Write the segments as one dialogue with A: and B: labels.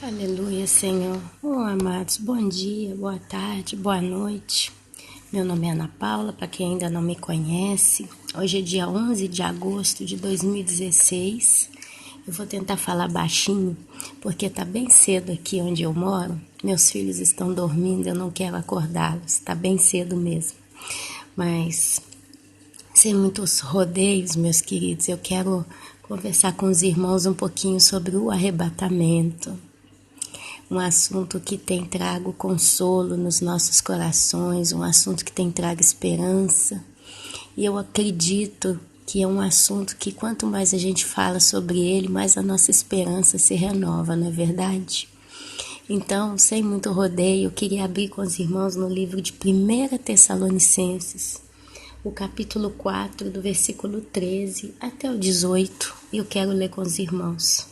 A: Aleluia, Senhor. Oh, amados, bom dia, boa tarde, boa noite. Meu nome é Ana Paula, para quem ainda não me conhece. Hoje é dia 11 de agosto de 2016. Eu vou tentar falar baixinho, porque tá bem cedo aqui onde eu moro. Meus filhos estão dormindo, eu não quero acordá-los. Tá bem cedo mesmo. Mas, sem muitos rodeios, meus queridos, eu quero conversar com os irmãos um pouquinho sobre o arrebatamento. Um assunto que tem trago consolo nos nossos corações, um assunto que tem trago esperança. E eu acredito que é um assunto que quanto mais a gente fala sobre ele, mais a nossa esperança se renova, não é verdade? Então, sem muito rodeio, eu queria abrir com os irmãos no livro de 1 Tessalonicenses, o capítulo 4, do versículo 13 até o 18, e eu quero ler com os irmãos.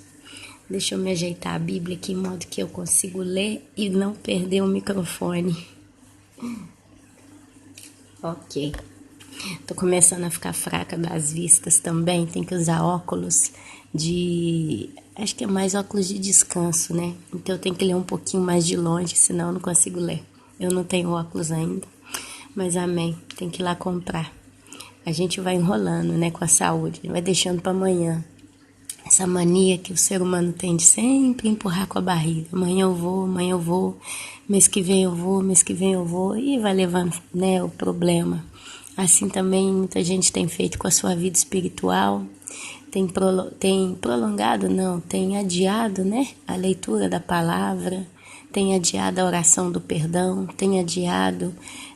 A: Deixa eu me ajeitar a Bíblia aqui, em modo que eu consigo ler e não perder o microfone. Ok. Tô começando a ficar fraca das vistas também. Tem que usar óculos de... Acho que é mais óculos de descanso, né? Então eu tenho que ler um pouquinho mais de longe, senão eu não consigo ler. Eu não tenho óculos ainda. Mas amém. Tem que ir lá comprar. A gente vai enrolando, né? Com a saúde. Vai deixando para amanhã. Essa mania que o ser humano tem de sempre empurrar com a barriga. Amanhã eu vou, mês que vem eu vou, mês que vem eu vou. E vai levando, né, o problema. Assim também muita gente tem feito com a sua vida espiritual. Tem prolongado, não, tem adiado, né, a leitura da palavra. Tem adiado a oração do perdão. Tem adiado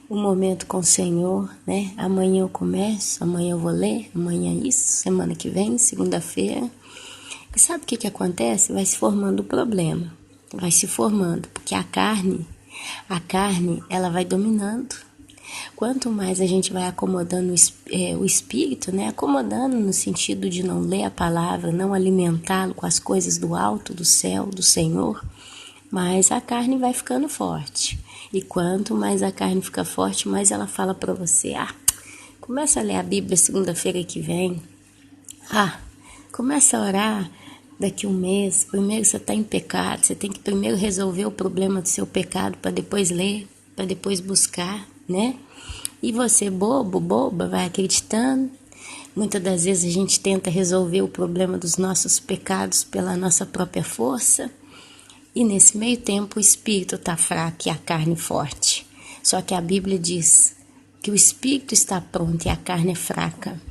A: o momento com o Senhor, né. Amanhã eu começo, amanhã eu vou ler, amanhã isso, semana que vem, segunda-feira. E sabe o que acontece? Vai se formando o problema. Vai se formando, porque a carne, ela vai dominando. Quanto mais a gente vai acomodando o espírito, né? Acomodando no sentido de não ler a palavra, não alimentá-lo com as coisas do alto, do céu, do Senhor, mais a carne vai ficando forte. E quanto mais a carne fica forte, mais ela fala para você, começa a ler a Bíblia segunda-feira que vem. Começa a orar daqui um mês. Primeiro você está em pecado. Você tem que primeiro resolver o problema do seu pecado para depois ler, para depois buscar, né? E você, boba, vai acreditando. Muitas das vezes a gente tenta resolver o problema dos nossos pecados pela nossa própria força. E nesse meio tempo o espírito está fraco e a carne forte. Só que a Bíblia diz que o espírito está pronto e a carne é fraca.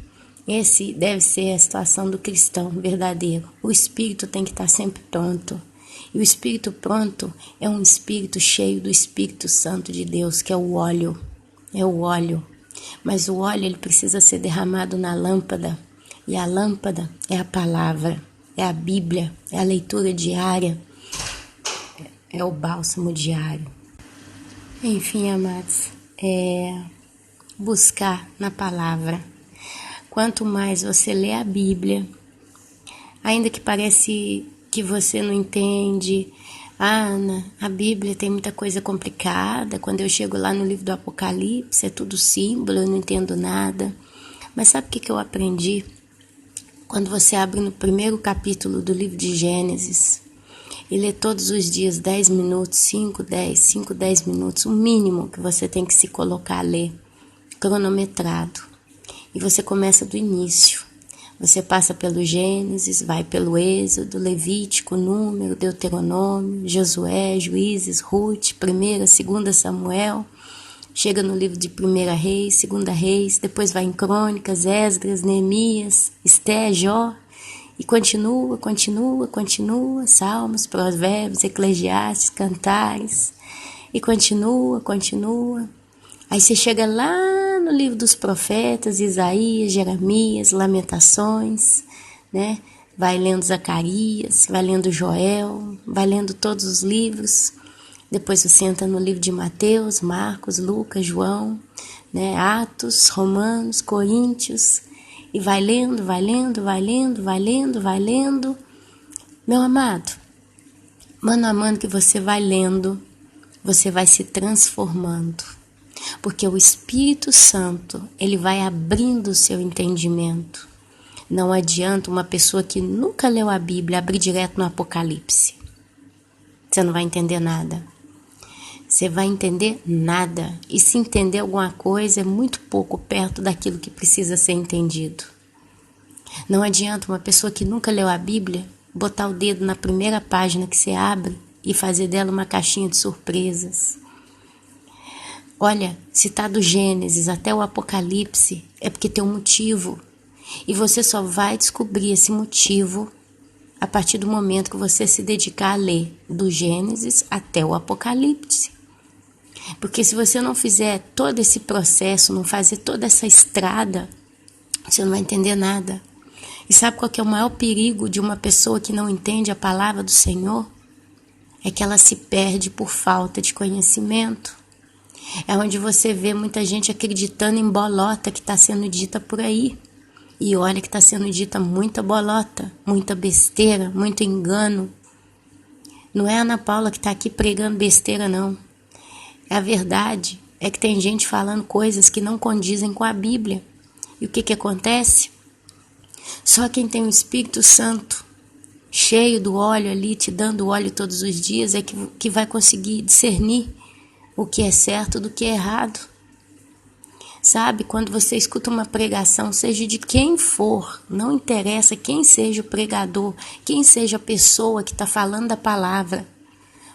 A: Esse deve ser a situação do cristão verdadeiro. O espírito tem que estar sempre pronto. E o espírito pronto é um espírito cheio do Espírito Santo de Deus, que é o óleo. É o óleo. Mas o óleo ele precisa ser derramado na lâmpada. E a lâmpada é a palavra, é a Bíblia, é a leitura diária, é o bálsamo diário. Enfim, amados, buscar na palavra. Quanto mais você lê a Bíblia, ainda que parece que você não entende, Ana, a Bíblia tem muita coisa complicada, quando eu chego lá no livro do Apocalipse, é tudo símbolo, eu não entendo nada. Mas sabe o que eu aprendi? Quando você abre no primeiro capítulo do livro de Gênesis, e lê todos os dias 10 minutos, 5, 10 minutos, o mínimo que você tem que se colocar a ler, cronometrado. E você começa do início. Você passa pelo Gênesis, vai pelo Êxodo, Levítico, Número, Deuteronômio, Josué, Juízes, Ruth, 1ª, 2ª Samuel. Chega no livro de 1ª Reis, 2ª Reis, depois vai em Crônicas, Esdras, Neemias, Esté, Jó. E continua, Salmos, Provérbios, Eclesiastes, Cantares. E continua. Aí você chega lá no livro dos profetas, Isaías, Jeremias, Lamentações, né? Vai lendo Zacarias, vai lendo Joel, vai lendo todos os livros. Depois você entra no livro de Mateus, Marcos, Lucas, João, né? Atos, Romanos, Coríntios. E vai lendo. Meu amado, mano a mano que você vai lendo, você vai se transformando. Porque o Espírito Santo, ele vai abrindo o seu entendimento. Não adianta uma pessoa que nunca leu a Bíblia abrir direto no Apocalipse. você não vai entender nada. Você vai entender nada. E se entender alguma coisa, é muito pouco perto daquilo que precisa ser entendido. Não adianta uma pessoa que nunca leu a Bíblia botar o dedo na primeira página que você abre e fazer dela uma caixinha de surpresas. Olha, se está do Gênesis até o Apocalipse, é porque tem um motivo. E você só vai descobrir esse motivo a partir do momento que você se dedicar a ler do Gênesis até o Apocalipse. Porque se você não fizer todo esse processo, não fazer toda essa estrada, você não vai entender nada. E sabe qual que é o maior perigo de uma pessoa que não entende a palavra do Senhor? É que ela se perde por falta de conhecimento. É onde você vê muita gente acreditando em bolota que está sendo dita por aí. E olha que está sendo dita muita bolota, muita besteira, muito engano. Não é a Ana Paula que está aqui pregando besteira, não. A verdade é que tem gente falando coisas que não condizem com a Bíblia. E o que acontece? Só quem tem o Espírito Santo cheio do óleo ali, te dando óleo todos os dias, é que vai conseguir discernir o que é certo do que é errado. Sabe, quando você escuta uma pregação, seja de quem for, não interessa quem seja o pregador, quem seja a pessoa que está falando da palavra.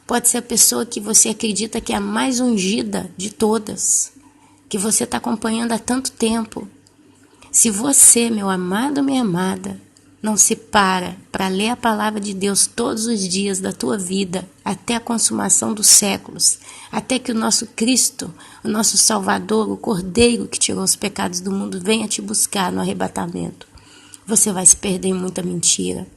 A: Pode ser a pessoa que você acredita que é a mais ungida de todas, que você está acompanhando há tanto tempo. Se você, meu amado, minha amada, não se para ler a palavra de Deus todos os dias da tua vida, até a consumação dos séculos, até que o nosso Cristo, o nosso Salvador, o Cordeiro que tirou os pecados do mundo, venha te buscar no arrebatamento, você vai se perder em muita mentira.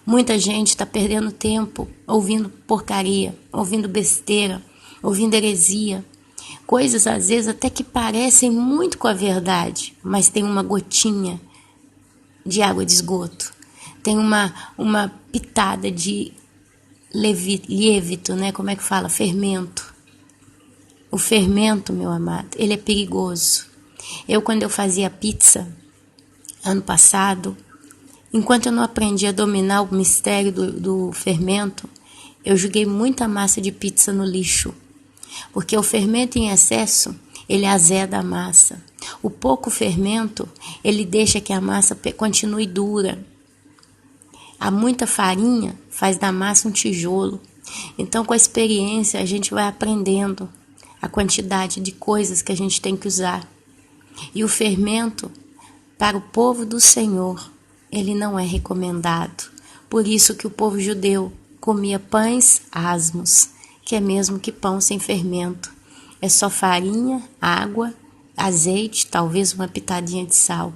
A: Muita gente está perdendo tempo ouvindo porcaria, ouvindo besteira, ouvindo heresia. Coisas às vezes até que parecem muito com a verdade, mas tem uma gotinha de água de esgoto. Tem uma pitada de lévito, né? Como é que fala? Fermento. O fermento, meu amado, ele é perigoso. Quando eu fazia pizza, ano passado, enquanto eu não aprendi a dominar o mistério do fermento, eu joguei muita massa de pizza no lixo. Porque o fermento em excesso, ele azeda a massa. O pouco fermento, ele deixa que a massa continue dura. Há muita farinha, faz da massa um tijolo. Então, com a experiência, a gente vai aprendendo a quantidade de coisas que a gente tem que usar. E o fermento, para o povo do Senhor, ele não é recomendado. Por isso que o povo judeu comia pães asmos, que é mesmo que pão sem fermento. É só farinha, água, azeite, talvez uma pitadinha de sal.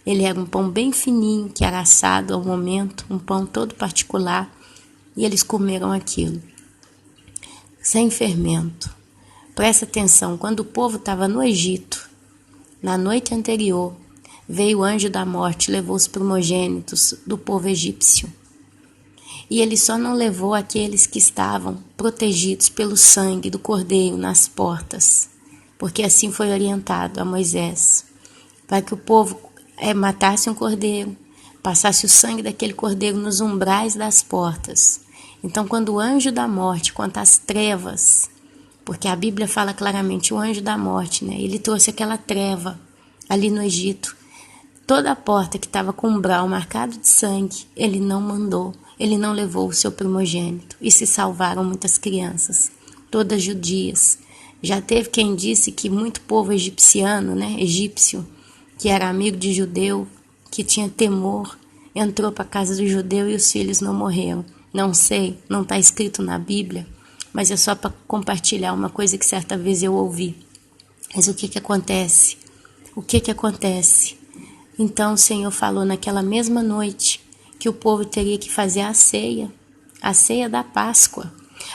A: Ele era um pão bem fininho, que era assado ao momento, um pão todo particular, e eles comeram aquilo, sem fermento. Presta atenção, quando o povo estava no Egito, na noite anterior, veio o anjo da morte, levou os primogênitos do povo egípcio. E ele só não levou aqueles que estavam protegidos pelo sangue do cordeiro nas portas, porque assim foi orientado a Moisés, para que o povo matasse um cordeiro, passasse o sangue daquele cordeiro nos umbrais das portas. Então, quando o anjo da morte, quanto às trevas, porque a Bíblia fala claramente, o anjo da morte, né? Ele trouxe aquela treva ali no Egito. Toda a porta que estava com umbral marcado de sangue, ele não mandou. Ele não levou o seu primogênito. E se salvaram muitas crianças, todas judias. Já teve quem disse que muito povo egipciano, né, egípcio, que era amigo de judeu, que tinha temor, entrou para a casa do judeu e os filhos não morreram. Não sei, não está escrito na Bíblia, mas é só para compartilhar uma coisa que certa vez eu ouvi. Mas o que acontece? O que acontece? Então o Senhor falou naquela mesma noite que o povo teria que fazer a ceia da Páscoa.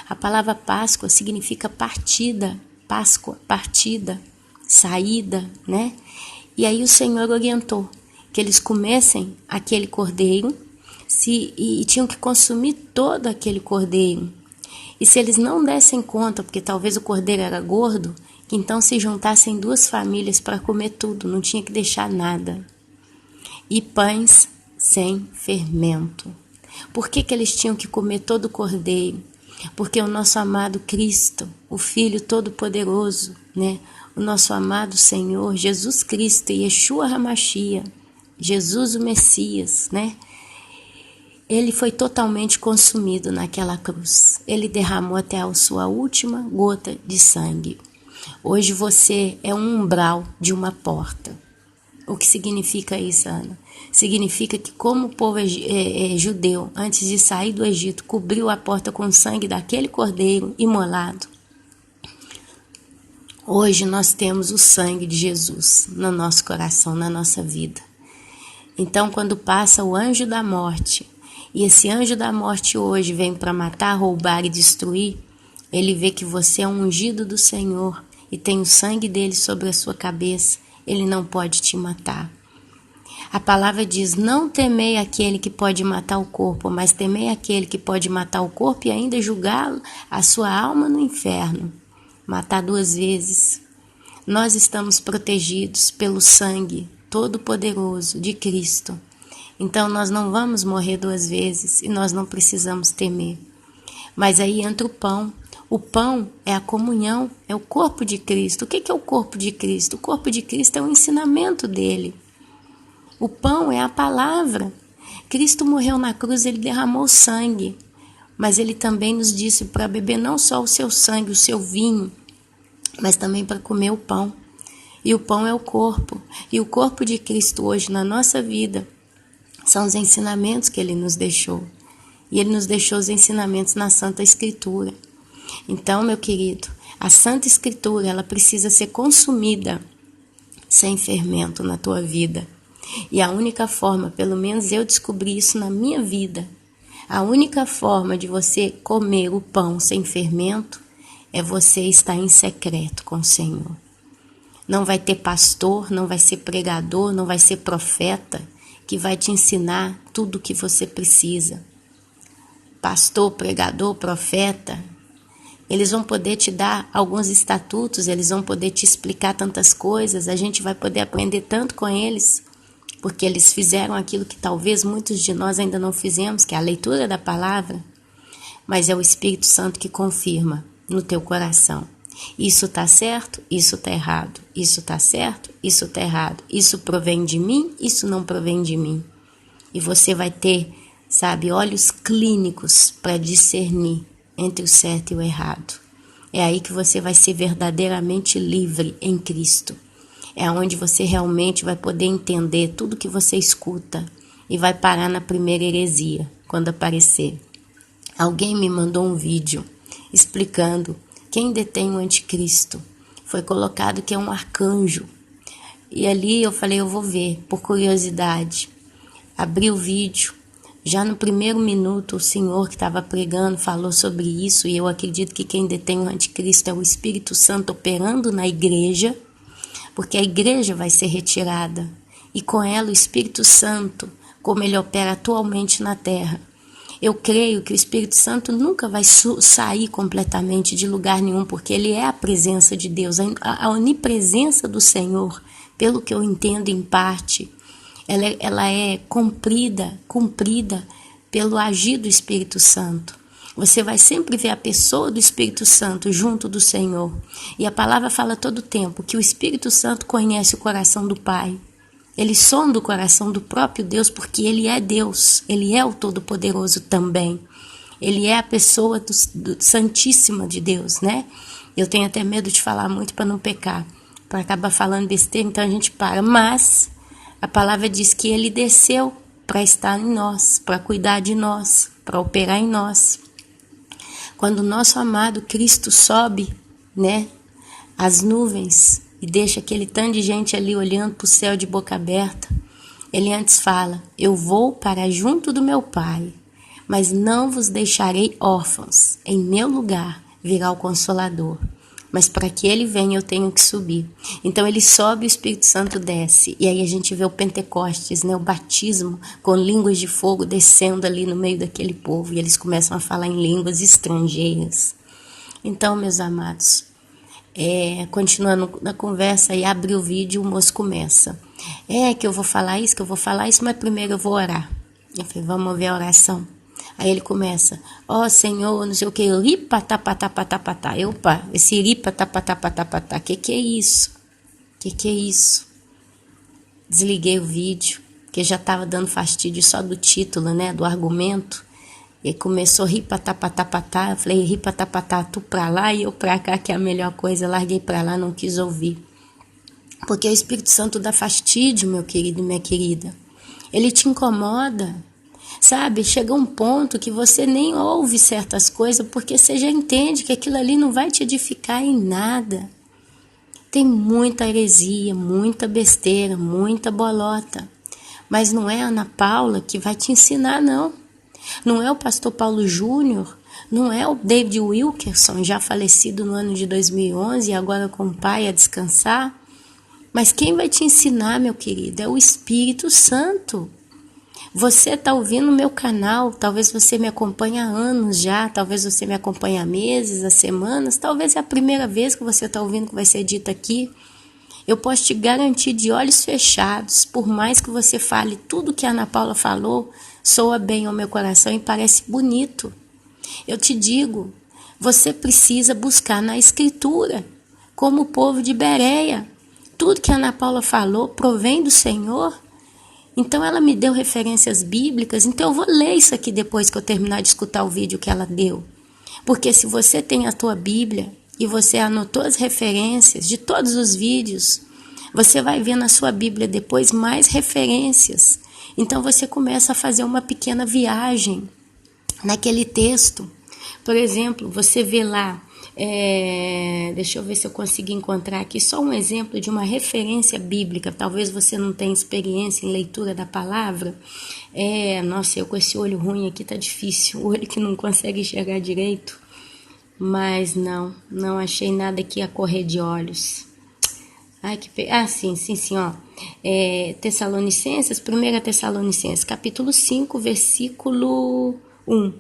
A: A palavra Páscoa significa partida, Páscoa, partida, saída, né? E aí o Senhor orientou que eles comessem aquele cordeiro e tinham que consumir todo aquele cordeiro. E se eles não dessem conta, porque talvez o cordeiro era gordo, então se juntassem duas famílias para comer tudo, não tinha que deixar nada. E pães sem fermento. Por que eles tinham que comer todo o cordeiro? Porque o nosso amado Cristo, o Filho Todo-Poderoso, né? O nosso amado Senhor, Jesus Cristo, Yeshua HaMashiach, Jesus o Messias, né? Ele foi totalmente consumido naquela cruz. Ele derramou até a sua última gota de sangue. Hoje você é um umbral de uma porta. O que significa isso, Ana? Significa que como o povo judeu, antes de sair do Egito, cobriu a porta com o sangue daquele cordeiro imolado, hoje nós temos o sangue de Jesus no nosso coração, na nossa vida. Então, quando passa o anjo da morte, e esse anjo da morte hoje vem para matar, roubar e destruir, ele vê que você é um ungido do Senhor e tem o sangue dele sobre a sua cabeça, ele não pode te matar. A palavra diz, não temei aquele que pode matar o corpo, mas temei aquele que pode matar o corpo e ainda julgar a sua alma no inferno. Matar 2 vezes. Nós estamos protegidos pelo sangue todo-poderoso de Cristo. Então nós não vamos morrer 2 vezes e nós não precisamos temer. Mas aí entra o pão. O pão é a comunhão, é o corpo de Cristo. O que é o corpo de Cristo? O corpo de Cristo é o ensinamento dele. O pão é a palavra. Cristo morreu na cruz, ele derramou sangue. Mas ele também nos disse para beber não só o seu sangue, o seu vinho, mas também para comer o pão. E o pão é o corpo. E o corpo de Cristo hoje na nossa vida são os ensinamentos que ele nos deixou. E ele nos deixou os ensinamentos na Santa Escritura. Então, meu querido, a Santa Escritura, ela precisa ser consumida sem fermento na tua vida. E a única forma, pelo menos eu descobri isso na minha vida, a única forma de você comer o pão sem fermento é você estar em secreto com o Senhor. Não vai ter pastor, não vai ser pregador, não vai ser profeta que vai te ensinar tudo o que você precisa. Pastor, pregador, profeta, eles vão poder te dar alguns estatutos, eles vão poder te explicar tantas coisas, a gente vai poder aprender tanto com eles, porque eles fizeram aquilo que talvez muitos de nós ainda não fizemos, que é a leitura da palavra, mas é o Espírito Santo que confirma no teu coração. Isso está certo, isso está errado. Isso está certo, isso está errado. Isso provém de mim, isso não provém de mim. E você vai ter, olhos clínicos para discernir entre o certo e o errado. É aí que você vai ser verdadeiramente livre em Cristo. É onde você realmente vai poder entender tudo que você escuta e vai parar na primeira heresia, quando aparecer. Alguém me mandou um vídeo explicando quem detém o anticristo. Foi colocado que é um arcanjo. E ali eu falei, eu vou ver, por curiosidade. Abri o vídeo. Já no primeiro minuto, o senhor que estava pregando falou sobre isso, e eu acredito que quem detém o anticristo é o Espírito Santo operando na igreja, porque a igreja vai ser retirada, e com ela o Espírito Santo, como ele opera atualmente na terra. Eu creio que o Espírito Santo nunca vai sair completamente de lugar nenhum, porque ele é a presença de Deus, a onipresença do Senhor, pelo que eu entendo em parte, ela é cumprida pelo agir do Espírito Santo. Você vai sempre ver a pessoa do Espírito Santo junto do Senhor. E a palavra fala todo o tempo que o Espírito Santo conhece o coração do Pai. Ele sonda o coração do próprio Deus, porque ele é Deus, ele é o Todo-Poderoso também. Ele é a pessoa do Santíssima de Deus, né? Eu tenho até medo de falar muito para não pecar, para acabar falando besteira, então a gente para. Mas a palavra diz que ele desceu para estar em nós, para cuidar de nós, para operar em nós. Quando o nosso amado Cristo sobe, né, as nuvens, e deixa aquele tanto de gente ali olhando para o céu de boca aberta, ele antes fala, eu vou para junto do meu Pai, mas não vos deixarei órfãos, em meu lugar virá o Consolador, mas para que ele venha eu tenho que subir. Então ele sobe, o Espírito Santo desce, e aí a gente vê o Pentecostes, né, o batismo com línguas de fogo descendo ali no meio daquele povo, e eles começam a falar em línguas estrangeiras. Então, meus amados, continuando na conversa, e abre o vídeo, o moço começa. Que eu vou falar isso, mas primeiro eu vou orar. Eu falei, vamos ver a oração. Aí ele começa, ó Senhor, não sei o que, ripatapatapatapatá. Opa, esse ripatapatapatapatá, que é isso? Que é isso? Desliguei o vídeo, que já estava dando fastidio só do título, né, do argumento. E aí começou ripatapatapatá, eu falei, ripatapatá, tu pra lá e eu pra cá, que é a melhor coisa. Eu larguei pra lá, não quis ouvir. Porque o Espírito Santo dá fastídio, meu querido e minha querida. Ele te incomoda, sabe? Chega um ponto que você nem ouve certas coisas porque você já entende que aquilo ali não vai te edificar em nada. Tem muita heresia, muita besteira, muita bolota. Mas não é a Ana Paula que vai te ensinar, não. Não é o pastor Paulo Júnior, não é o David Wilkerson, já falecido no ano de 2011 e agora com o pai a descansar. Mas quem vai te ensinar, meu querido, é o Espírito Santo. Você está ouvindo o meu canal, talvez você me acompanhe há anos já, talvez você me acompanhe há meses, há semanas, talvez é a primeira vez que você está ouvindo que vai ser dito aqui. Eu posso te garantir de olhos fechados, por mais que você fale tudo que a Ana Paula falou, soa bem ao meu coração e parece bonito. Eu te digo, você precisa buscar na Escritura, como o povo de Bereia. Tudo que a Ana Paula falou provém do Senhor. Então ela me deu referências bíblicas, então eu vou ler isso aqui depois que eu terminar de escutar o vídeo que ela deu. Porque se você tem a tua Bíblia e você anotou as referências de todos os vídeos, você vai ver na sua Bíblia depois mais referências. Então você começa a fazer uma pequena viagem naquele texto. Por exemplo, você vê lá, deixa eu ver se eu consigo encontrar aqui só um exemplo de uma referência bíblica. Talvez você não tenha experiência em leitura da palavra. Nossa, eu com esse olho ruim aqui tá difícil, o olho que não consegue enxergar direito. Mas não achei nada aqui a correr de olhos. Sim, ó. Tessalonicenses, 1 Tessalonicenses, capítulo 5, versículo 1.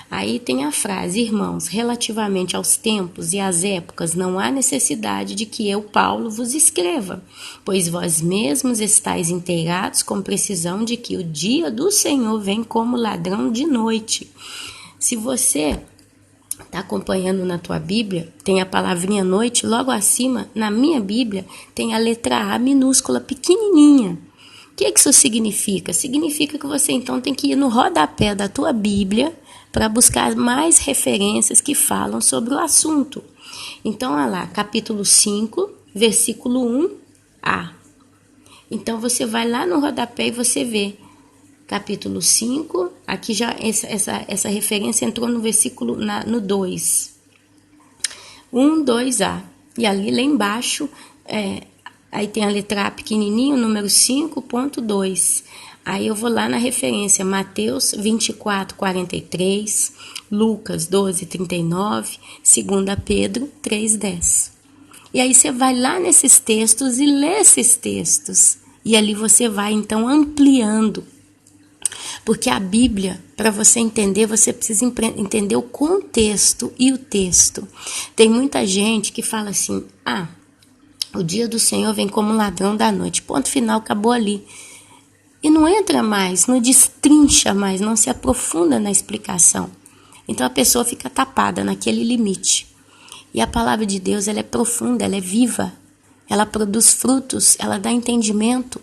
A: Aí tem a frase, irmãos, relativamente aos tempos e às épocas, não há necessidade de que eu, Paulo, vos escreva, pois vós mesmos estáis inteirados com precisão de que o dia do Senhor vem como ladrão de noite. Se você está acompanhando na tua Bíblia, tem a palavrinha noite, logo acima, na minha Bíblia, tem a letra A minúscula, pequenininha. O que isso significa? Significa que você então tem que ir no rodapé da tua Bíblia para buscar mais referências que falam sobre o assunto. Então, olha lá, capítulo 5, versículo 1a. Então, você vai lá no rodapé e você vê. Capítulo 5, aqui já essa referência entrou no versículo, no 2. 2a. E ali lá embaixo, aí tem a letra A pequenininho, número 5.2. Aí eu vou lá na referência, Mateus 24:43, Lucas 12:39, 2 Pedro 3:10. E aí você vai lá nesses textos e lê esses textos. E ali você vai então ampliando. Porque a Bíblia, para você entender, você precisa entender o contexto e o texto. Tem muita gente que fala assim, o dia do Senhor vem como um ladrão da noite. Ponto final, acabou ali. E não entra mais, não destrincha mais, não se aprofunda na explicação. Então a pessoa fica tapada naquele limite. E a palavra de Deus, ela é profunda, ela é viva. Ela produz frutos, ela dá entendimento.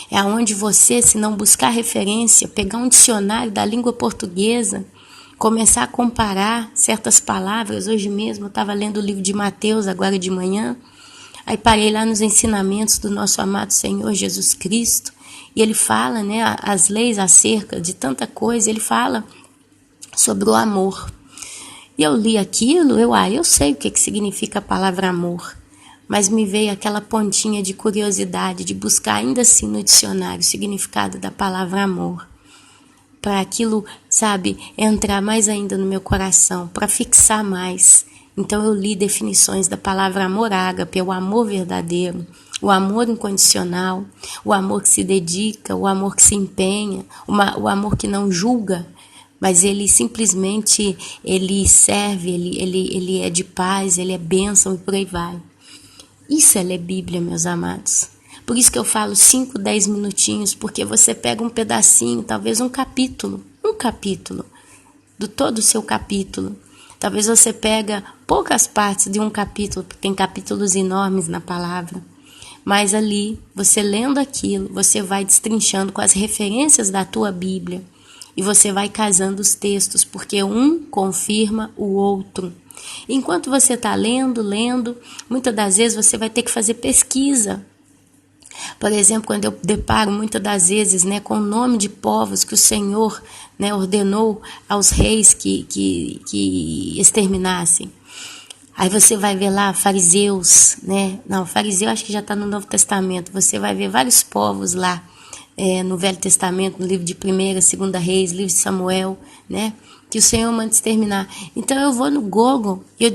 A: É aonde você, se não buscar referência, pegar um dicionário da língua portuguesa, começar a comparar certas palavras. Hoje mesmo eu estava lendo o livro de Mateus, agora de manhã. Aí parei lá nos ensinamentos do nosso amado Senhor Jesus Cristo. E ele fala, né, as leis acerca de tanta coisa, ele fala sobre o amor. E eu li aquilo, eu sei o que significa a palavra amor. Mas me veio aquela pontinha de curiosidade, de buscar ainda assim no dicionário o significado da palavra amor. Para aquilo, sabe, entrar mais ainda no meu coração, para fixar mais. Então eu li definições da palavra amor ágape, o amor verdadeiro, o amor incondicional, o amor que se dedica, o amor que se empenha, o amor que não julga, mas ele simplesmente, ele serve, ele é de paz, ele é bênção e por aí vai. Isso é ler Bíblia, meus amados. Por isso que eu falo 5, 10 minutinhos, porque você pega um pedacinho, talvez um capítulo, do todo o seu capítulo. Talvez você pega poucas partes de um capítulo, porque tem capítulos enormes na palavra. Mas ali, você lendo aquilo, você vai destrinchando com as referências da tua Bíblia. E você vai casando os textos, porque um confirma o outro. Enquanto você está lendo, muitas das vezes você vai ter que fazer pesquisa. Por exemplo, quando eu deparo muitas das vezes, né, com o nome de povos que o Senhor, né, ordenou aos reis que exterminassem. Aí você vai ver lá fariseus, né? Não, fariseu acho que já está no Novo Testamento. Você vai ver vários povos lá no Velho Testamento, no livro de 1ª, 2ª Reis, livro de Samuel, né? Que o Senhor manda exterminar. Então eu vou no Google e eu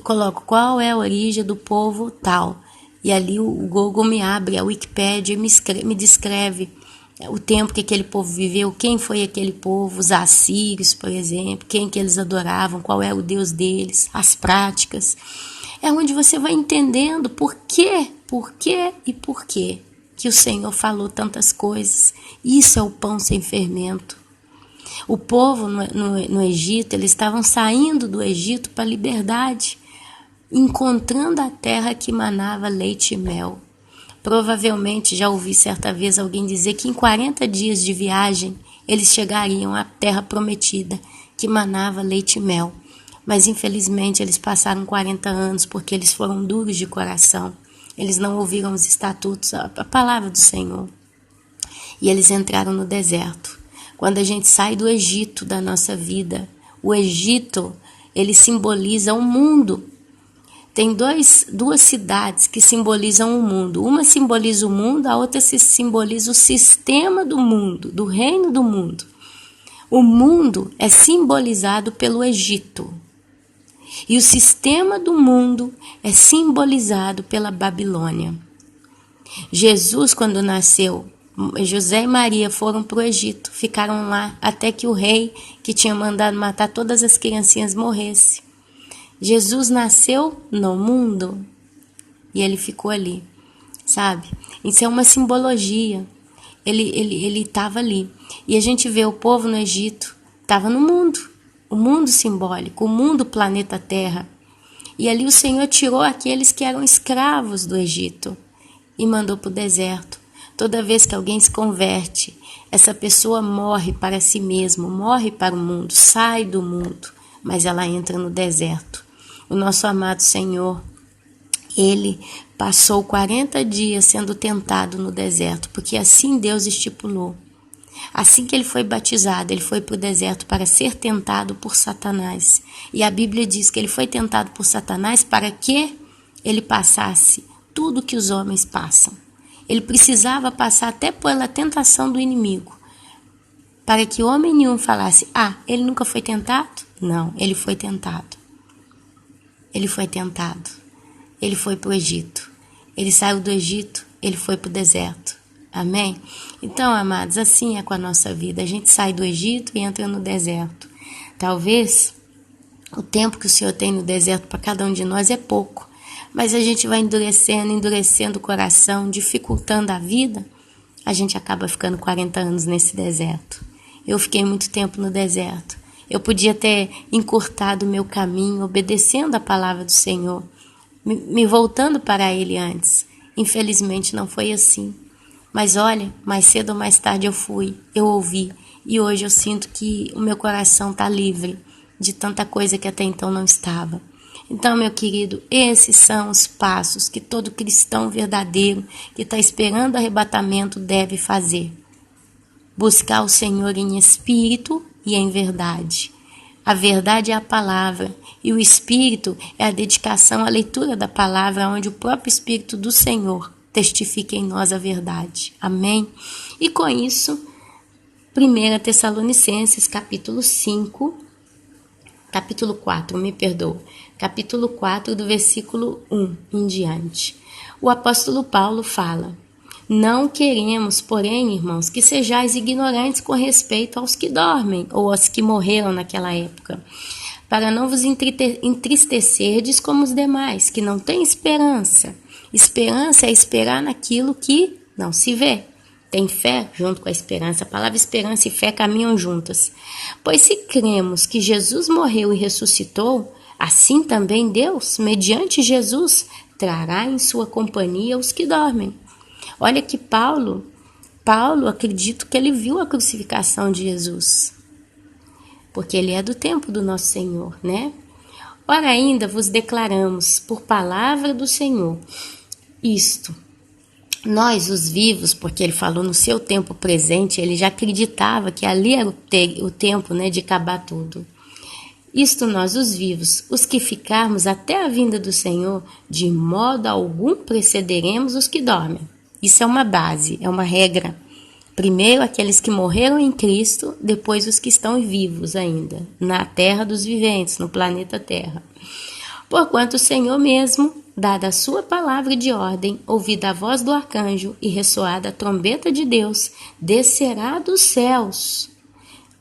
A: coloco qual é a origem do povo tal. E ali o Google me abre, a Wikipédia me descreve o tempo que aquele povo viveu, quem foi aquele povo, os assírios, por exemplo, quem que eles adoravam, qual é o Deus deles, as práticas. É onde você vai entendendo por quê que o Senhor falou tantas coisas. Isso é o pão sem fermento. O povo no Egito, eles estavam saindo do Egito para a liberdade, encontrando a terra que manava leite e mel. Provavelmente já ouvi certa vez alguém dizer que em 40 dias de viagem eles chegariam à terra prometida, que manava leite e mel. Mas infelizmente eles passaram 40 anos porque eles foram duros de coração. Eles não ouviram os estatutos, a palavra do Senhor. E eles entraram no deserto. Quando a gente sai do Egito da nossa vida, o Egito, ele simboliza o mundo. Tem duas cidades que simbolizam o mundo. Uma simboliza o mundo, a outra simboliza o sistema do mundo, do reino do mundo. O mundo é simbolizado pelo Egito. E o sistema do mundo é simbolizado pela Babilônia. Jesus, quando nasceu, José e Maria foram para o Egito, ficaram lá até que o rei que tinha mandado matar todas as criancinhas morresse. Jesus nasceu no mundo e ele ficou ali, sabe? Isso é uma simbologia. Ele estava ali. E a gente vê o povo no Egito, estava no mundo, o mundo simbólico, o mundo planeta Terra. E ali o Senhor tirou aqueles que eram escravos do Egito e mandou para o deserto. Toda vez que alguém se converte, essa pessoa morre para si mesmo, morre para o mundo, sai do mundo, mas ela entra no deserto. O nosso amado Senhor, ele passou 40 dias sendo tentado no deserto, porque assim Deus estipulou. Assim que ele foi batizado, ele foi para o deserto para ser tentado por Satanás. E a Bíblia diz que ele foi tentado por Satanás para que ele passasse tudo que os homens passam. Ele precisava passar até pela tentação do inimigo, para que homem nenhum falasse, ele nunca foi tentado? Não, ele foi tentado. Ele foi tentado. Ele foi para o Egito. Ele saiu do Egito, ele foi para o deserto. Amém? Então, amados, assim é com a nossa vida. A gente sai do Egito e entra no deserto. Talvez o tempo que o Senhor tem no deserto para cada um de nós é pouco. Mas a gente vai endurecendo o coração, dificultando a vida. A gente acaba ficando 40 anos nesse deserto. Eu fiquei muito tempo no deserto. Eu podia ter encurtado o meu caminho, obedecendo a palavra do Senhor, me voltando para Ele antes. Infelizmente não foi assim. Mas olha, mais cedo ou mais tarde eu ouvi. E hoje eu sinto que o meu coração está livre de tanta coisa que até então não estava. Então, meu querido, esses são os passos que todo cristão verdadeiro que está esperando o arrebatamento deve fazer. Buscar o Senhor em espírito e em verdade. A verdade é a palavra e o espírito é a dedicação à leitura da palavra, onde o próprio Espírito do Senhor testifica em nós a verdade. Amém? E com isso, 1 Tessalonicenses, capítulo 4, do versículo 1 em diante. O apóstolo Paulo fala: não queremos, porém, irmãos, que sejais ignorantes com respeito aos que dormem, ou aos que morreram naquela época, para não vos entristecerdes como os demais, que não têm esperança. Esperança é esperar naquilo que não se vê. Tem fé junto com a esperança. A palavra esperança e fé caminham juntas. Pois se cremos que Jesus morreu e ressuscitou, assim também Deus, mediante Jesus, trará em sua companhia os que dormem. Olha que Paulo, acredito que ele viu a crucificação de Jesus, porque ele é do tempo do nosso Senhor, né? Ora ainda vos declaramos, por palavra do Senhor, isto. Nós, os vivos, porque ele falou no seu tempo presente, ele já acreditava que ali era o tempo, né, de acabar tudo. Isto nós, os vivos, os que ficarmos até a vinda do Senhor, de modo algum precederemos os que dormem. Isso é uma base, é uma regra. Primeiro aqueles que morreram em Cristo, depois os que estão vivos ainda, na terra dos viventes, no planeta Terra. Porquanto o Senhor mesmo, dada a sua palavra de ordem, ouvida a voz do arcanjo e ressoada a trombeta de Deus, descerá dos céus.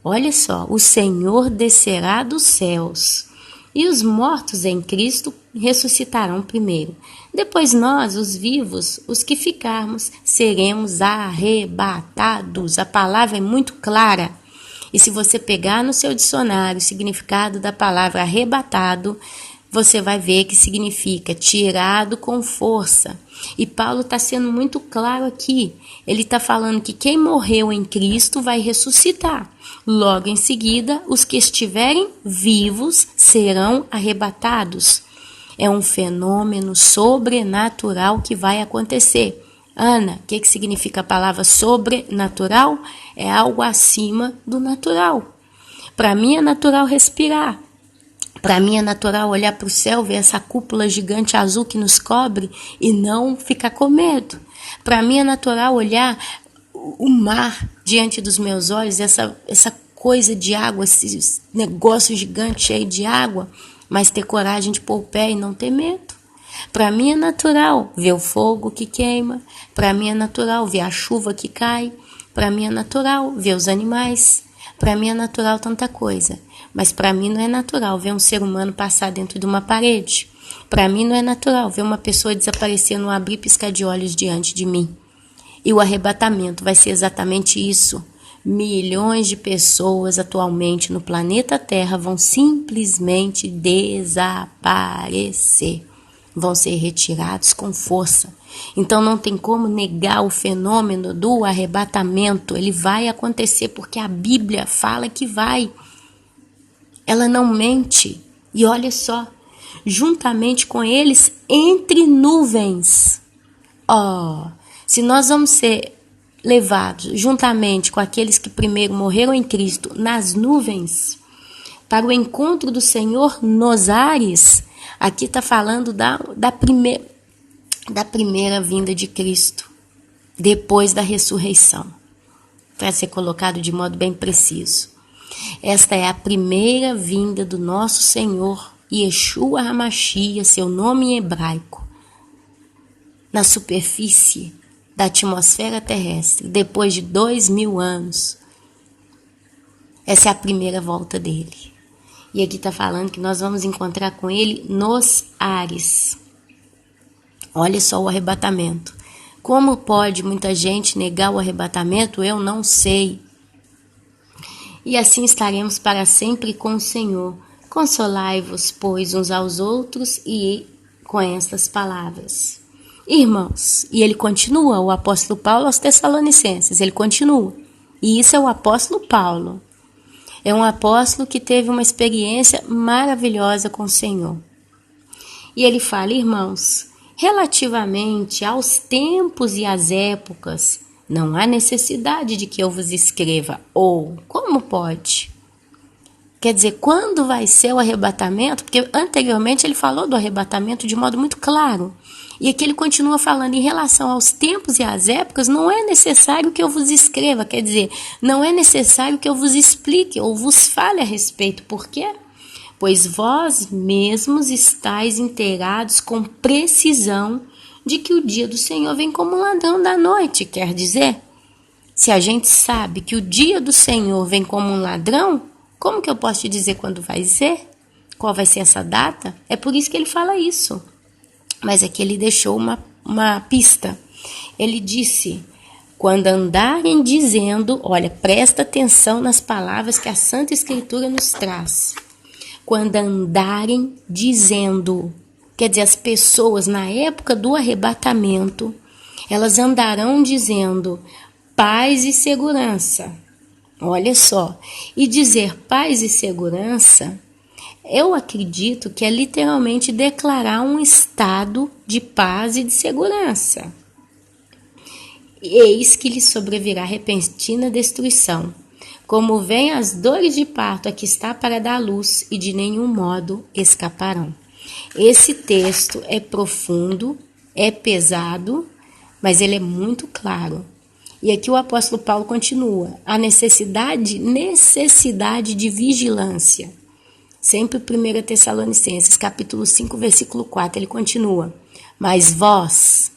A: Olha só, o Senhor descerá dos céus. E os mortos em Cristo ressuscitarão primeiro. Depois nós, os vivos, os que ficarmos, seremos arrebatados. A palavra é muito clara. E se você pegar no seu dicionário o significado da palavra arrebatado, você vai ver que significa tirado com força. E Paulo está sendo muito claro aqui. Ele está falando que quem morreu em Cristo vai ressuscitar. Logo em seguida, os que estiverem vivos serão arrebatados. É um fenômeno sobrenatural que vai acontecer. Ana, o que significa a palavra sobrenatural? É algo acima do natural. Para mim é natural respirar. Para mim é natural olhar para o céu, ver essa cúpula gigante azul que nos cobre e não ficar com medo. Para mim é natural olhar o mar diante dos meus olhos, essa coisa de água, esse negócio gigante cheio de água, mas ter coragem de pôr o pé e não ter medo. Para mim é natural ver o fogo que queima, para mim é natural ver a chuva que cai, para mim é natural ver os animais, para mim é natural tanta coisa. Mas para mim não é natural ver um ser humano passar dentro de uma parede. Para mim não é natural ver uma pessoa desaparecer num abrir e piscar de olhos diante de mim. E o arrebatamento vai ser exatamente isso. Milhões de pessoas atualmente no planeta Terra vão simplesmente desaparecer. Vão ser retirados com força. Então não tem como negar o fenômeno do arrebatamento. Ele vai acontecer porque a Bíblia fala que vai. Ela não mente. E olha só, juntamente com eles, entre nuvens. Se nós vamos ser levados juntamente com aqueles que primeiro morreram em Cristo nas nuvens, para o encontro do Senhor nos ares, aqui está falando da primeira vinda de Cristo, depois da ressurreição, para ser colocado de modo bem preciso. Esta é a primeira vinda do nosso Senhor, Yeshua HaMashiach, seu nome em hebraico, na superfície da atmosfera terrestre, depois de 2000 anos. Essa é a primeira volta dele. E aqui está falando que nós vamos encontrar com ele nos ares. Olha só o arrebatamento. Como pode muita gente negar o arrebatamento? Eu não sei. E assim estaremos para sempre com o Senhor. Consolai-vos, pois, uns aos outros e com estas palavras. Irmãos, e ele continua, o apóstolo Paulo aos Tessalonicenses, ele continua. E isso é o apóstolo Paulo. É um apóstolo que teve uma experiência maravilhosa com o Senhor. E ele fala, irmãos, relativamente aos tempos e às épocas, não há necessidade de que eu vos escreva. Ou, como pode? Quer dizer, quando vai ser o arrebatamento? Porque anteriormente ele falou do arrebatamento de modo muito claro. E aqui ele continua falando em relação aos tempos e às épocas, não é necessário que eu vos escreva. Quer dizer, não é necessário que eu vos explique ou vos fale a respeito. Por quê? Pois vós mesmos estáis inteirados com precisão de que o dia do Senhor vem como um ladrão da noite. Quer dizer, se a gente sabe que o dia do Senhor vem como um ladrão, como que eu posso te dizer quando vai ser? Qual vai ser essa data? É por isso que ele fala isso. Mas aqui ele deixou uma pista. Ele disse, Quando andarem dizendo, olha, presta atenção nas palavras que a Santa Escritura nos traz. Quando andarem dizendo, quer dizer, as pessoas na época do arrebatamento, elas andarão dizendo paz e segurança. Olha só, e dizer paz e segurança, eu acredito que é literalmente declarar um estado de paz e de segurança. Eis que lhe sobrevirá repentina destruição. Como vêm as dores de parto, aqui está para dar luz, e de nenhum modo escaparão. Esse texto é profundo, é pesado, mas ele é muito claro. E aqui o apóstolo Paulo continua. A necessidade de vigilância. Sempre 1 Tessalonicenses, capítulo 5, versículo 4, ele continua. Mas vós,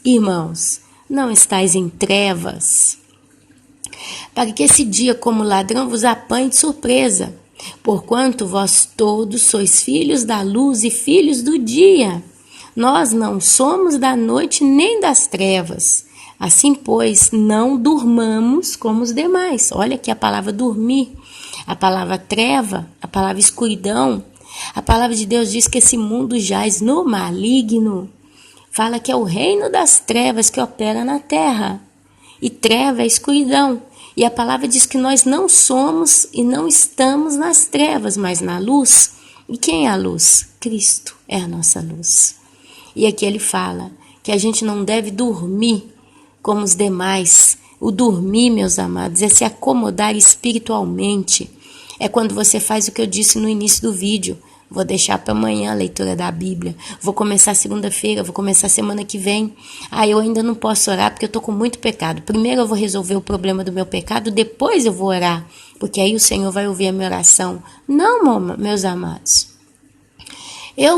A: irmãos, não estáis em trevas, para que esse dia como ladrão vos apanhe de surpresa, porquanto vós todos sois filhos da luz e filhos do dia. Nós não somos da noite nem das trevas. Assim, pois, não durmamos como os demais. Olha aqui a palavra dormir, a palavra treva, a palavra escuridão. A palavra de Deus diz que esse mundo jaz no maligno. Fala que é o reino das trevas que opera na terra. E treva é escuridão. E a palavra diz que nós não somos e não estamos nas trevas, mas na luz. E quem é a luz? Cristo é a nossa luz. E aqui ele fala que a gente não deve dormir como os demais. O dormir, meus amados, é se acomodar espiritualmente. É quando você faz o que eu disse no início do vídeo. Vou deixar para amanhã a leitura da Bíblia. Vou começar segunda-feira, vou começar semana que vem. Eu ainda não posso orar porque eu estou com muito pecado. Primeiro eu vou resolver o problema do meu pecado, depois eu vou orar. Porque aí o Senhor vai ouvir a minha oração. Não, meus amados.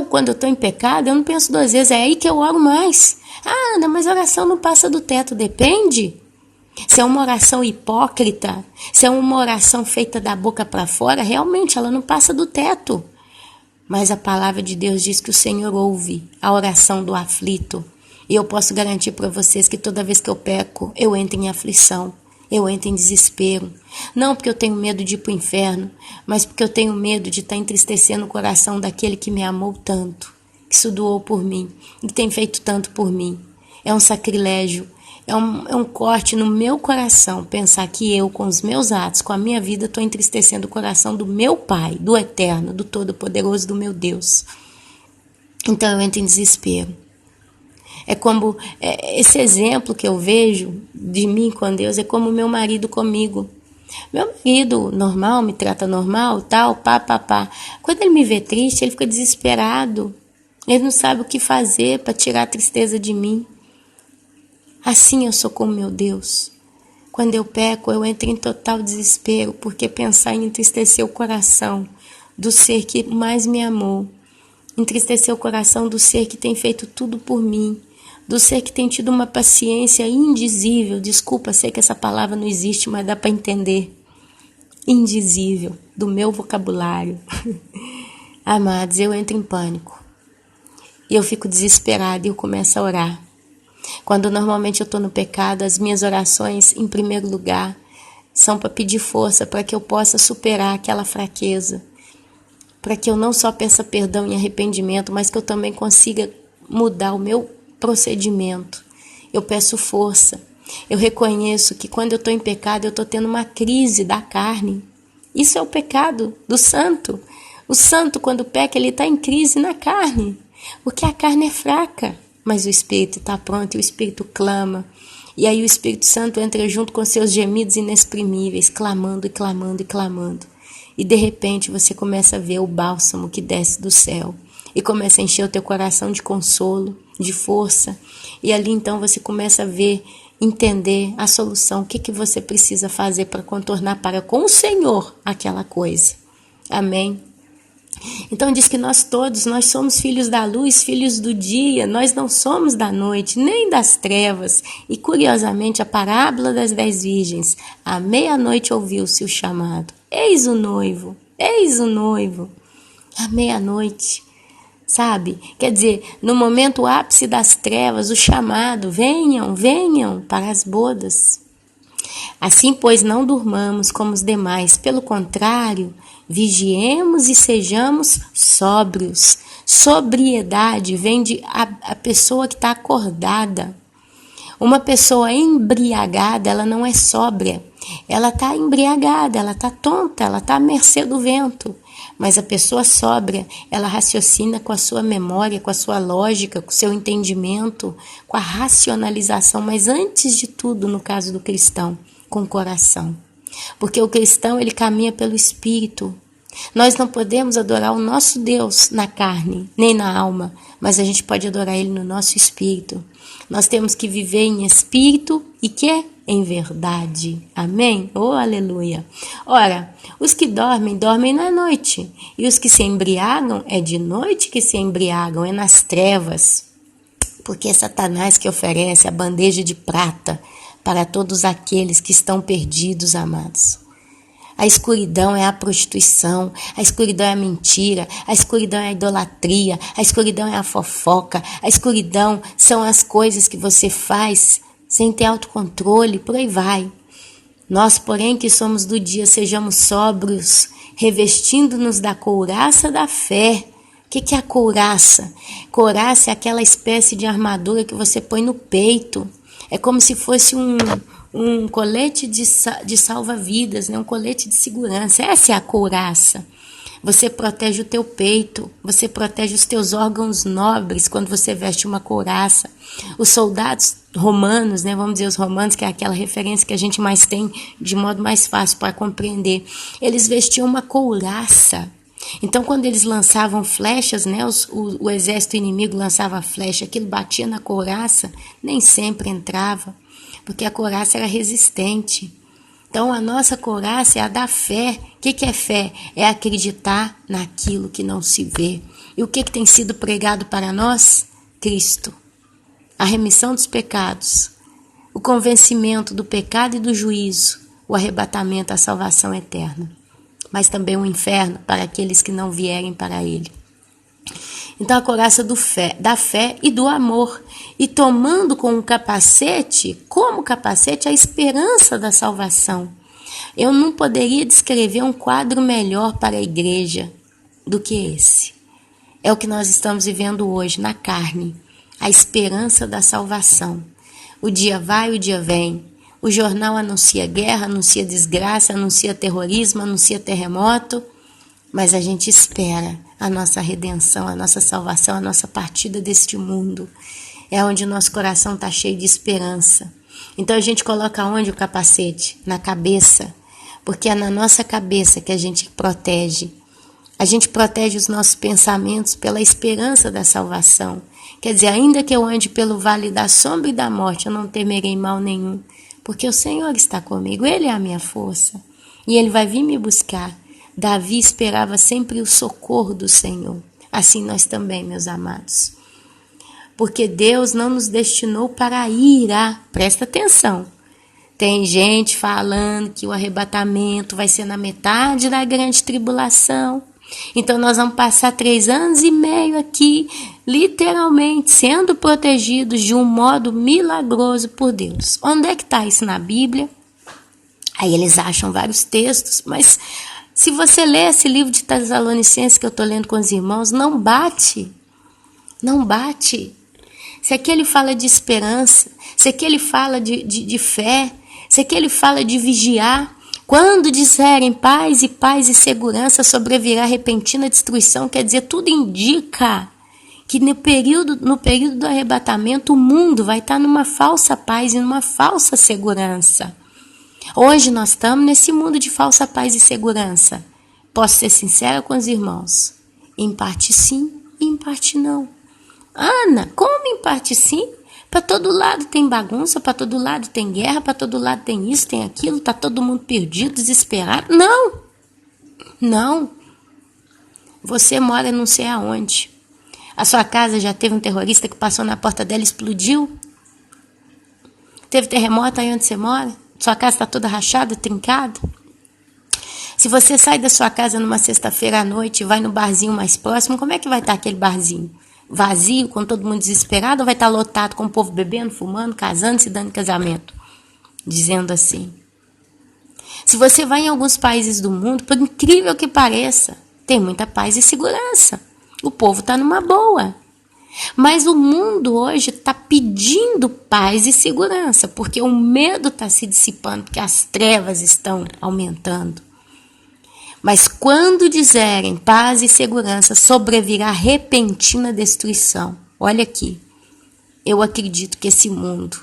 A: Quando eu estou em pecado, eu não penso duas vezes. É aí que eu oro mais. Ana, mas a oração não passa do teto. Depende. Se é uma oração hipócrita, se é uma oração feita da boca para fora, realmente ela não passa do teto. Mas a palavra de Deus diz que o Senhor ouve a oração do aflito. E eu posso garantir para vocês que toda vez que eu peco, eu entro em aflição, eu entro em desespero. Não porque eu tenho medo de ir para o inferno, mas porque eu tenho medo de estar entristecendo o coração daquele que me amou tanto, que se doou por mim, e que tem feito tanto por mim. É um sacrilégio. É um corte no meu coração pensar que eu, com os meus atos, com a minha vida, estou entristecendo o coração do meu Pai, do Eterno, do Todo-Poderoso, do meu Deus. Então eu entro em desespero. É como esse exemplo que eu vejo de mim com Deus, é como meu marido comigo. Meu marido normal, me trata normal, tal, pá. Quando ele me vê triste, ele fica desesperado. Ele não sabe o que fazer para tirar a tristeza de mim. Assim eu sou com meu Deus. Quando eu peco, eu entro em total desespero, porque pensar em entristecer o coração do ser que mais me amou, entristecer o coração do ser que tem feito tudo por mim, do ser que tem tido uma paciência indizível, desculpa, sei que essa palavra não existe, mas dá para entender, indizível, do meu vocabulário. Amados, eu entro em pânico, e eu fico desesperada e eu começo a orar. Quando normalmente eu estou no pecado, as minhas orações, em primeiro lugar, são para pedir força, para que eu possa superar aquela fraqueza, para que eu não só peça perdão e arrependimento, mas que eu também consiga mudar o meu procedimento. Eu peço força. Eu reconheço que quando eu estou em pecado, eu estou tendo uma crise da carne. Isso é o pecado do santo. O santo, quando peca, ele está em crise na carne, porque a carne é fraca. Mas o Espírito está pronto e o Espírito clama. E aí o Espírito Santo entra junto com seus gemidos inexprimíveis, clamando e clamando e clamando. E de repente você começa a ver o bálsamo que desce do céu. E começa a encher o teu coração de consolo, de força. E ali então você começa a ver, entender a solução. O que você precisa fazer para contornar para com o Senhor aquela coisa. Amém? Então diz que nós somos filhos da luz, filhos do dia, nós não somos da noite, nem das trevas. E curiosamente a parábola das 10 virgens, à meia-noite ouviu-se o chamado, eis o noivo, à meia-noite. sabe? Quer dizer, no momento ápice das trevas, o chamado, venham, venham para as bodas. Assim, pois, não durmamos como os demais, pelo contrário, vigiemos e sejamos sóbrios. Sobriedade vem de a pessoa que está acordada. Uma pessoa embriagada, ela não é sóbria. Ela está embriagada, ela está tonta, ela está à mercê do vento. Mas a pessoa sóbria, ela raciocina com a sua memória, com a sua lógica, com o seu entendimento, com a racionalização, mas antes de tudo, no caso do cristão, com o coração. Porque o cristão, ele caminha pelo Espírito. Nós não podemos adorar o nosso Deus na carne, nem na alma, mas a gente pode adorar Ele no nosso Espírito. Nós temos que viver em Espírito e em verdade. Amém? Oh, aleluia! Ora, os que dormem, dormem na noite. E os que se embriagam, é de noite que se embriagam, é nas trevas. Porque é Satanás que oferece a bandeja de prata para todos aqueles que estão perdidos, amados. A escuridão é a prostituição, a escuridão é a mentira, a escuridão é a idolatria, a escuridão é a fofoca, a escuridão são as coisas que você faz sem ter autocontrole, por aí vai. Nós, porém, que somos do dia, sejamos sóbrios, revestindo-nos da couraça da fé. O que é a couraça? Couraça é aquela espécie de armadura que você põe no peito. É como se fosse um colete de salva-vidas, né? Um colete de segurança. Essa é a couraça. Você protege o teu peito, você protege os teus órgãos nobres quando você veste uma couraça. Os soldados romanos, né? Vamos dizer os romanos, que é aquela referência que a gente mais tem de modo mais fácil para compreender. Eles vestiam uma couraça. Então, quando eles lançavam flechas, né, o exército inimigo lançava flecha, aquilo batia na couraça, nem sempre entrava, porque a couraça era resistente. Então, a nossa couraça é a da fé. O que é fé? É acreditar naquilo que não se vê. E o que tem sido pregado para nós? Cristo. A remissão dos pecados, o convencimento do pecado e do juízo, o arrebatamento à salvação eterna. Mas também o inferno para aqueles que não vierem para ele. Então a couraça da fé e do amor. E tomando como capacete a esperança da salvação. Eu não poderia descrever um quadro melhor para a igreja do que esse. É o que nós estamos vivendo hoje na carne. A esperança da salvação. O dia vai, o dia vem. O jornal anuncia guerra, anuncia desgraça, anuncia terrorismo, anuncia terremoto, mas a gente espera a nossa redenção, a nossa salvação, a nossa partida deste mundo. É onde o nosso coração está cheio de esperança. Então a gente coloca onde o capacete? Na cabeça, porque é na nossa cabeça que a gente protege. A gente protege os nossos pensamentos pela esperança da salvação. Quer dizer, ainda que eu ande pelo vale da sombra e da morte, eu não temerei mal nenhum. Porque o Senhor está comigo, Ele é a minha força. E Ele vai vir me buscar. Davi esperava sempre o socorro do Senhor. Assim nós também, meus amados. Porque Deus não nos destinou para a ira. Presta atenção. Tem gente falando que o arrebatamento vai ser na metade da grande tribulação. Então nós vamos passar 3 anos e meio aqui, literalmente, sendo protegidos de um modo milagroso por Deus. Onde é que está isso na Bíblia? Aí eles acham vários textos, mas se você ler esse livro de Tessalonicenses que eu estou lendo com os irmãos, não bate. Não bate. Se aqui ele fala de esperança, se aqui ele fala de fé, se aqui ele fala de vigiar, quando disserem paz e segurança, sobrevirá repentina destruição, quer dizer, tudo indica que no período do arrebatamento o mundo vai estar numa falsa paz e numa falsa segurança. Hoje nós estamos nesse mundo de falsa paz e segurança. Posso ser sincera com os irmãos? Em parte sim e em parte não. Ana, como em parte sim? Para todo lado tem bagunça, para todo lado tem guerra, para todo lado tem isso, tem aquilo, está todo mundo perdido, desesperado. Não. Você mora não sei aonde. A sua casa já teve um terrorista que passou na porta dela e explodiu? Teve terremoto aí onde você mora? Sua casa está toda rachada, trincada? Se você sai da sua casa numa sexta-feira à noite e vai no barzinho mais próximo, como é que vai estar aquele barzinho? Vazio, com todo mundo desesperado, ou vai estar lotado com o povo bebendo, fumando, casando, se dando em casamento? Dizendo assim. Se você vai em alguns países do mundo, por incrível que pareça, tem muita paz e segurança. O povo está numa boa. Mas o mundo hoje está pedindo paz e segurança, porque o medo está se dissipando, porque as trevas estão aumentando. Mas quando dizerem paz e segurança, sobrevirá repentina destruição. Olha aqui, eu acredito que esse mundo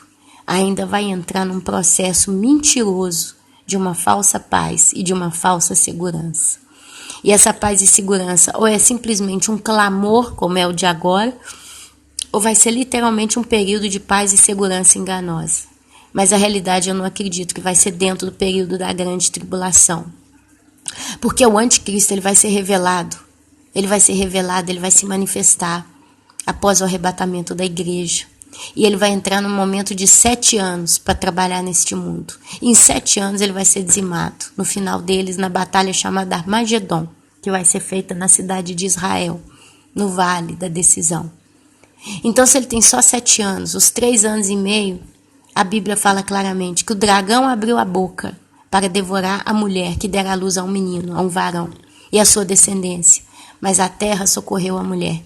A: ainda vai entrar num processo mentiroso de uma falsa paz e de uma falsa segurança. E essa paz e segurança ou é simplesmente um clamor, como é o de agora, ou vai ser literalmente um período de paz e segurança enganosa. Mas a realidade eu não acredito que vai ser dentro do período da grande tribulação. Porque o anticristo ele vai ser revelado, ele vai se manifestar após o arrebatamento da igreja. E ele vai entrar num momento de 7 anos para trabalhar neste mundo. E em 7 anos ele vai ser dizimado. No final deles, na batalha chamada Armagedon, que vai ser feita na cidade de Israel, no Vale da Decisão. Então, se ele tem só 7 anos, os 3 anos e meio, a Bíblia fala claramente que o dragão abriu a boca para devorar a mulher que dera à luz a um menino, a um varão, e a sua descendência. Mas a terra socorreu a mulher.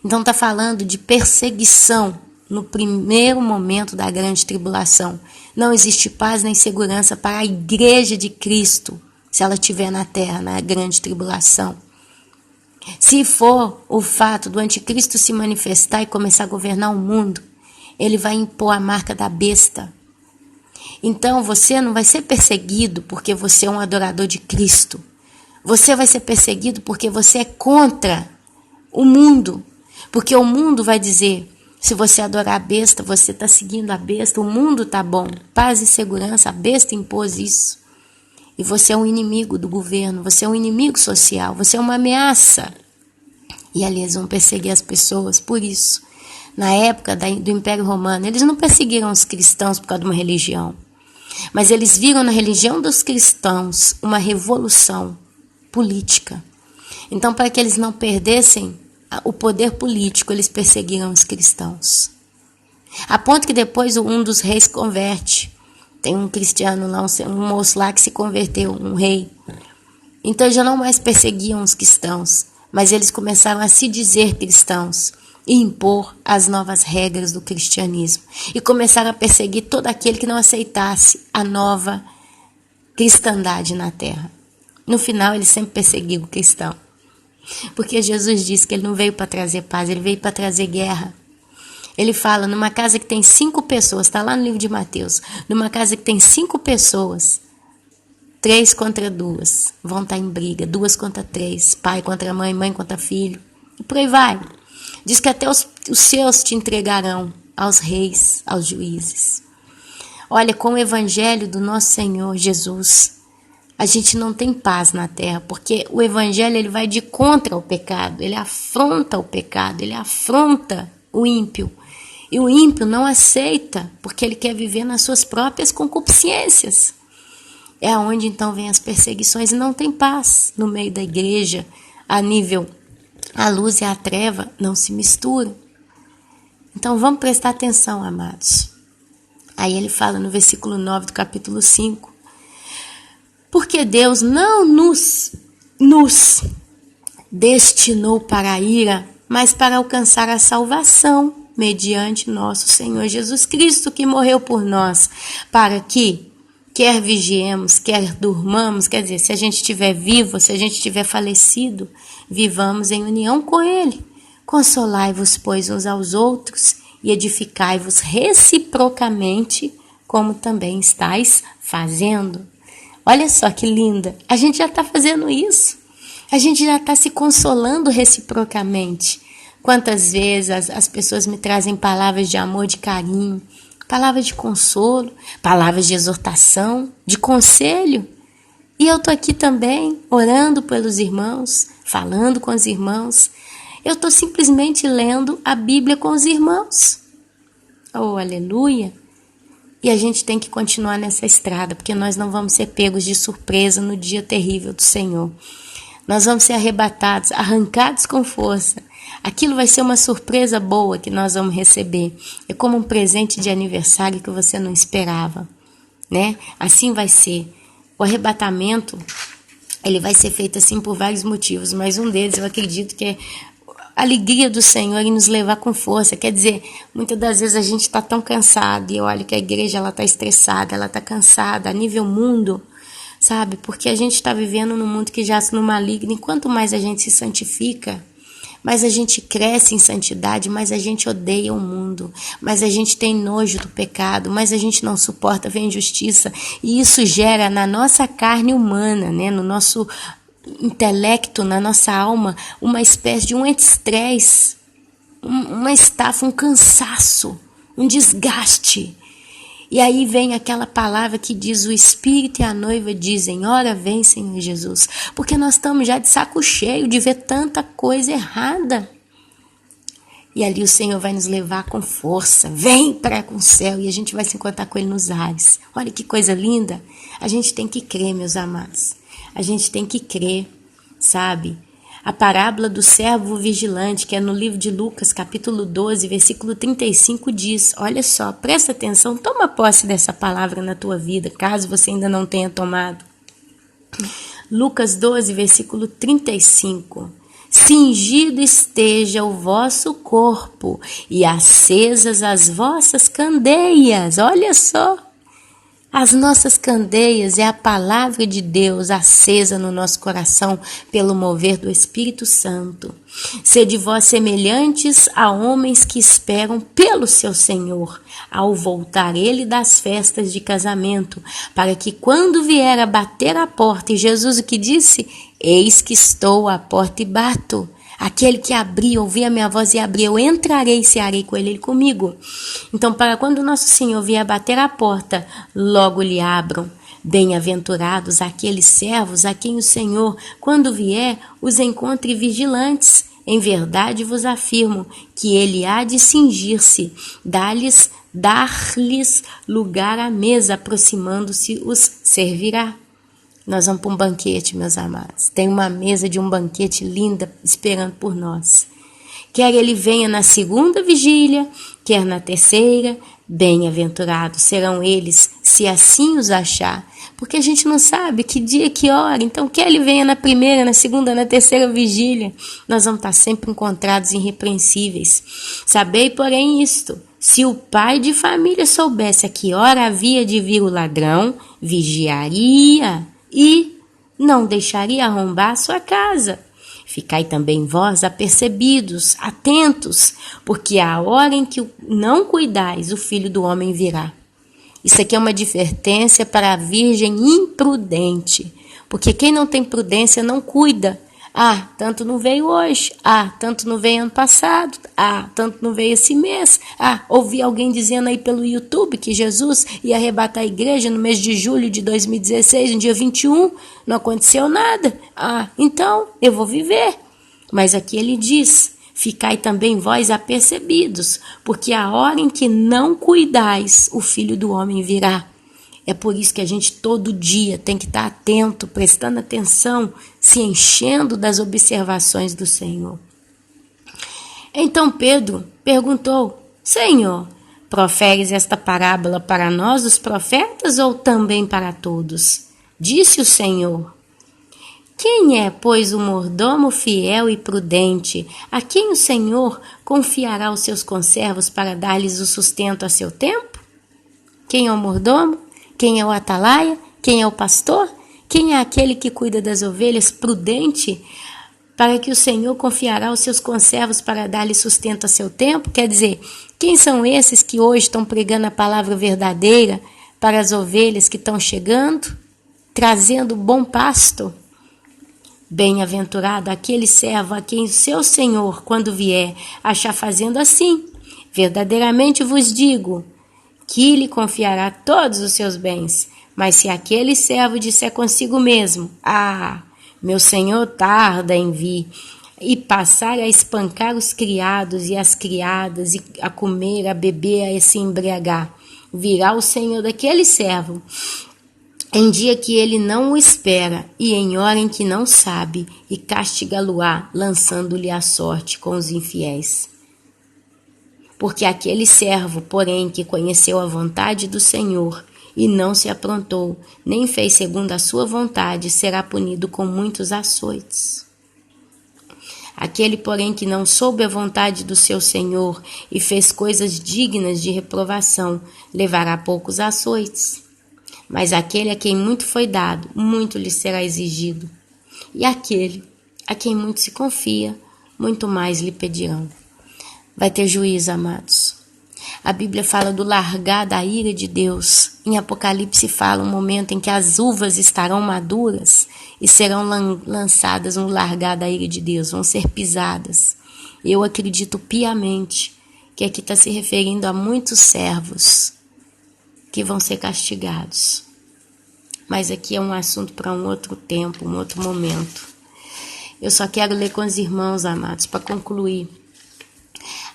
A: Então, está falando de perseguição no primeiro momento da grande tribulação. Não existe paz nem segurança para a igreja de Cristo, se ela estiver na terra, na grande tribulação. Se for o fato do anticristo se manifestar e começar a governar o mundo, ele vai impor a marca da besta. Então você não vai ser perseguido porque você é um adorador de Cristo. Você vai ser perseguido porque você é contra o mundo. Porque o mundo vai dizer, se você adorar a besta, você está seguindo a besta, o mundo está bom. Paz e segurança, a besta impôs isso. E você é um inimigo do governo, você é um inimigo social, você é uma ameaça. E ali eles vão perseguir as pessoas por isso. Na época do Império Romano, eles não perseguiram os cristãos por causa de uma religião. Mas eles viram na religião dos cristãos uma revolução política. Então, para que eles não perdessem o poder político, eles perseguiram os cristãos. A ponto que depois um dos reis converte. Tem um cristiano lá, um moço lá que se converteu, um rei. Então eles já não mais perseguiam os cristãos, mas eles começaram a se dizer cristãos e impor as novas regras do cristianismo. E começaram a perseguir todo aquele que não aceitasse a nova cristandade na terra. No final, eles sempre perseguiam o cristão. Porque Jesus disse que ele não veio para trazer paz, ele veio para trazer guerra. Ele fala, numa casa que tem 5 pessoas, está lá no livro de Mateus, numa casa que tem 5 pessoas, 3 contra 2, vão estar em briga, 2 contra 3, pai contra mãe, mãe contra filho, e por aí vai. Diz que até os seus te entregarão aos reis, aos juízes. Olha, com o evangelho do nosso Senhor Jesus, a gente não tem paz na terra, porque o evangelho ele vai de contra o pecado, ele afronta o pecado, ele afronta o ímpio. E o ímpio não aceita, porque ele quer viver nas suas próprias concupiscências. É onde então vem as perseguições e não tem paz no meio da igreja, a nível, a luz e a treva não se misturam. Então vamos prestar atenção, amados. Aí ele fala no versículo 9 do capítulo 5, porque Deus não nos destinou para a ira, mas para alcançar a salvação, mediante nosso Senhor Jesus Cristo, que morreu por nós, para que, quer vigiemos, quer durmamos, quer dizer, se a gente estiver vivo, se a gente estiver falecido, vivamos em união com Ele. Consolai-vos, pois, uns aos outros e edificai-vos reciprocamente, como também estáis fazendo. Olha só que linda, a gente já está fazendo isso, a gente já está se consolando reciprocamente. Quantas vezes as pessoas me trazem palavras de amor, de carinho, palavras de consolo, palavras de exortação, de conselho. E eu estou aqui também, orando pelos irmãos, falando com os irmãos. Eu estou simplesmente lendo a Bíblia com os irmãos. Oh, aleluia! E a gente tem que continuar nessa estrada, porque nós não vamos ser pegos de surpresa no dia terrível do Senhor. Nós vamos ser arrebatados, arrancados com força. Aquilo vai ser uma surpresa boa que nós vamos receber. É como um presente de aniversário que você não esperava, né? Assim vai ser. O arrebatamento, ele vai ser feito assim por vários motivos, mas um deles eu acredito que é a alegria do Senhor em nos levar com força. Quer dizer, muitas das vezes a gente está tão cansado, e eu olho que a igreja está estressada, ela está cansada a nível mundo, sabe? Porque a gente está vivendo num mundo que jaz no maligno, e quanto mais a gente se santifica, mais a gente cresce em santidade, mais a gente odeia o mundo, mais a gente tem nojo do pecado, mais a gente não suporta ver injustiça, e isso gera na nossa carne humana, né, no nosso intelecto, na nossa alma, uma espécie de um estresse, uma estafa, um cansaço, um desgaste. E aí vem aquela palavra que diz: o Espírito e a noiva dizem, ora vem, Senhor Jesus. Porque nós estamos já de saco cheio de ver tanta coisa errada. E ali o Senhor vai nos levar com força. Vem para com o céu, e a gente vai se encontrar com Ele nos ares. Olha que coisa linda. A gente tem que crer, meus amados. A gente tem que crer, sabe? A parábola do servo vigilante, que é no livro de Lucas, capítulo 12, versículo 35, diz, olha só, presta atenção, toma posse dessa palavra na tua vida, caso você ainda não tenha tomado. Lucas 12, versículo 35. Cingido esteja o vosso corpo e acesas as vossas candeias. Olha só. As nossas candeias é a palavra de Deus acesa no nosso coração pelo mover do Espírito Santo. Sede vós semelhantes a homens que esperam pelo seu Senhor, ao voltar ele das festas de casamento, para que quando vier a bater a porta, e Jesus o que disse? Eis que estou à porta e bato. Aquele que abrir, ouvir a minha voz e abrir, eu entrarei e cearei com ele comigo. Então, para quando o nosso Senhor vier bater a porta, logo lhe abram. Bem-aventurados aqueles servos a quem o Senhor, quando vier, os encontre vigilantes. Em verdade vos afirmo que ele há de cingir-se, dar-lhes lugar à mesa, aproximando-se os servirá. Nós vamos para um banquete, meus amados. Tem uma mesa de um banquete linda esperando por nós. Quer ele venha na segunda vigília, quer na terceira, bem-aventurados serão eles, se assim os achar. Porque a gente não sabe que dia, que hora. Então, quer ele venha na primeira, na segunda, na terceira vigília, nós vamos estar sempre encontrados irrepreensíveis. Sabei, porém, isto. Se o pai de família soubesse a que hora havia de vir o ladrão, vigiaria e não deixaria arrombar a sua casa. Ficai também vós apercebidos, atentos, porque a hora em que não cuidais, o Filho do Homem virá. Isso aqui é uma advertência para a virgem imprudente, porque quem não tem prudência não cuida. Ah, tanto não veio hoje. Ah, tanto não veio ano passado. Ah, tanto não veio esse mês. Ah, ouvi alguém dizendo aí pelo YouTube que Jesus ia arrebatar a igreja no mês de julho de 2016, no dia 21. Não aconteceu nada. Ah, então eu vou viver. Mas aqui ele diz: ficai também vós apercebidos, porque a hora em que não cuidais, o Filho do Homem virá. É por isso que a gente todo dia tem que estar atento, prestando atenção, se enchendo das observações do Senhor. Então Pedro perguntou: Senhor, proferes esta parábola para nós, os profetas, ou também para todos? Disse o Senhor: quem é, pois, o mordomo fiel e prudente, a quem o Senhor confiará os seus conservos para dar-lhes o sustento a seu tempo? Quem é o mordomo? Quem é o atalaia? Quem é o pastor? Quem é aquele que cuida das ovelhas, prudente, para que o Senhor confiará os seus conservos para dar-lhe sustento a seu tempo? Quer dizer, quem são esses que hoje estão pregando a palavra verdadeira para as ovelhas que estão chegando, trazendo bom pasto? Bem-aventurado aquele servo a quem o seu Senhor, quando vier, achar fazendo assim. Verdadeiramente vos digo que lhe confiará todos os seus bens. Mas se aquele servo disser consigo mesmo: ah, meu senhor tarda em vir, e passar a espancar os criados e as criadas, e a comer, a beber, a se embriagar, Virá o Senhor daquele servo em dia que ele não o espera e em hora em que não sabe, e castigá-lo-á, lançando-lhe a sorte com os infiéis. Porque aquele servo, porém, que conheceu a vontade do Senhor e não se aprontou, nem fez segundo a sua vontade, será punido com muitos açoites. Aquele, porém, que não soube a vontade do seu Senhor e fez coisas dignas de reprovação, levará poucos açoites. Mas aquele a quem muito foi dado, muito lhe será exigido. E aquele a quem muito se confia, muito mais lhe pedirão. Vai ter juízo, amados. A Bíblia fala do largar da ira de Deus. Em Apocalipse fala um momento em que as uvas estarão maduras e serão lançadas no largar da ira de Deus, vão ser pisadas. Eu acredito piamente que aqui está se referindo a muitos servos que vão ser castigados. Mas aqui é um assunto para um outro tempo, um outro momento. Eu só quero ler com os irmãos, amados, para concluir.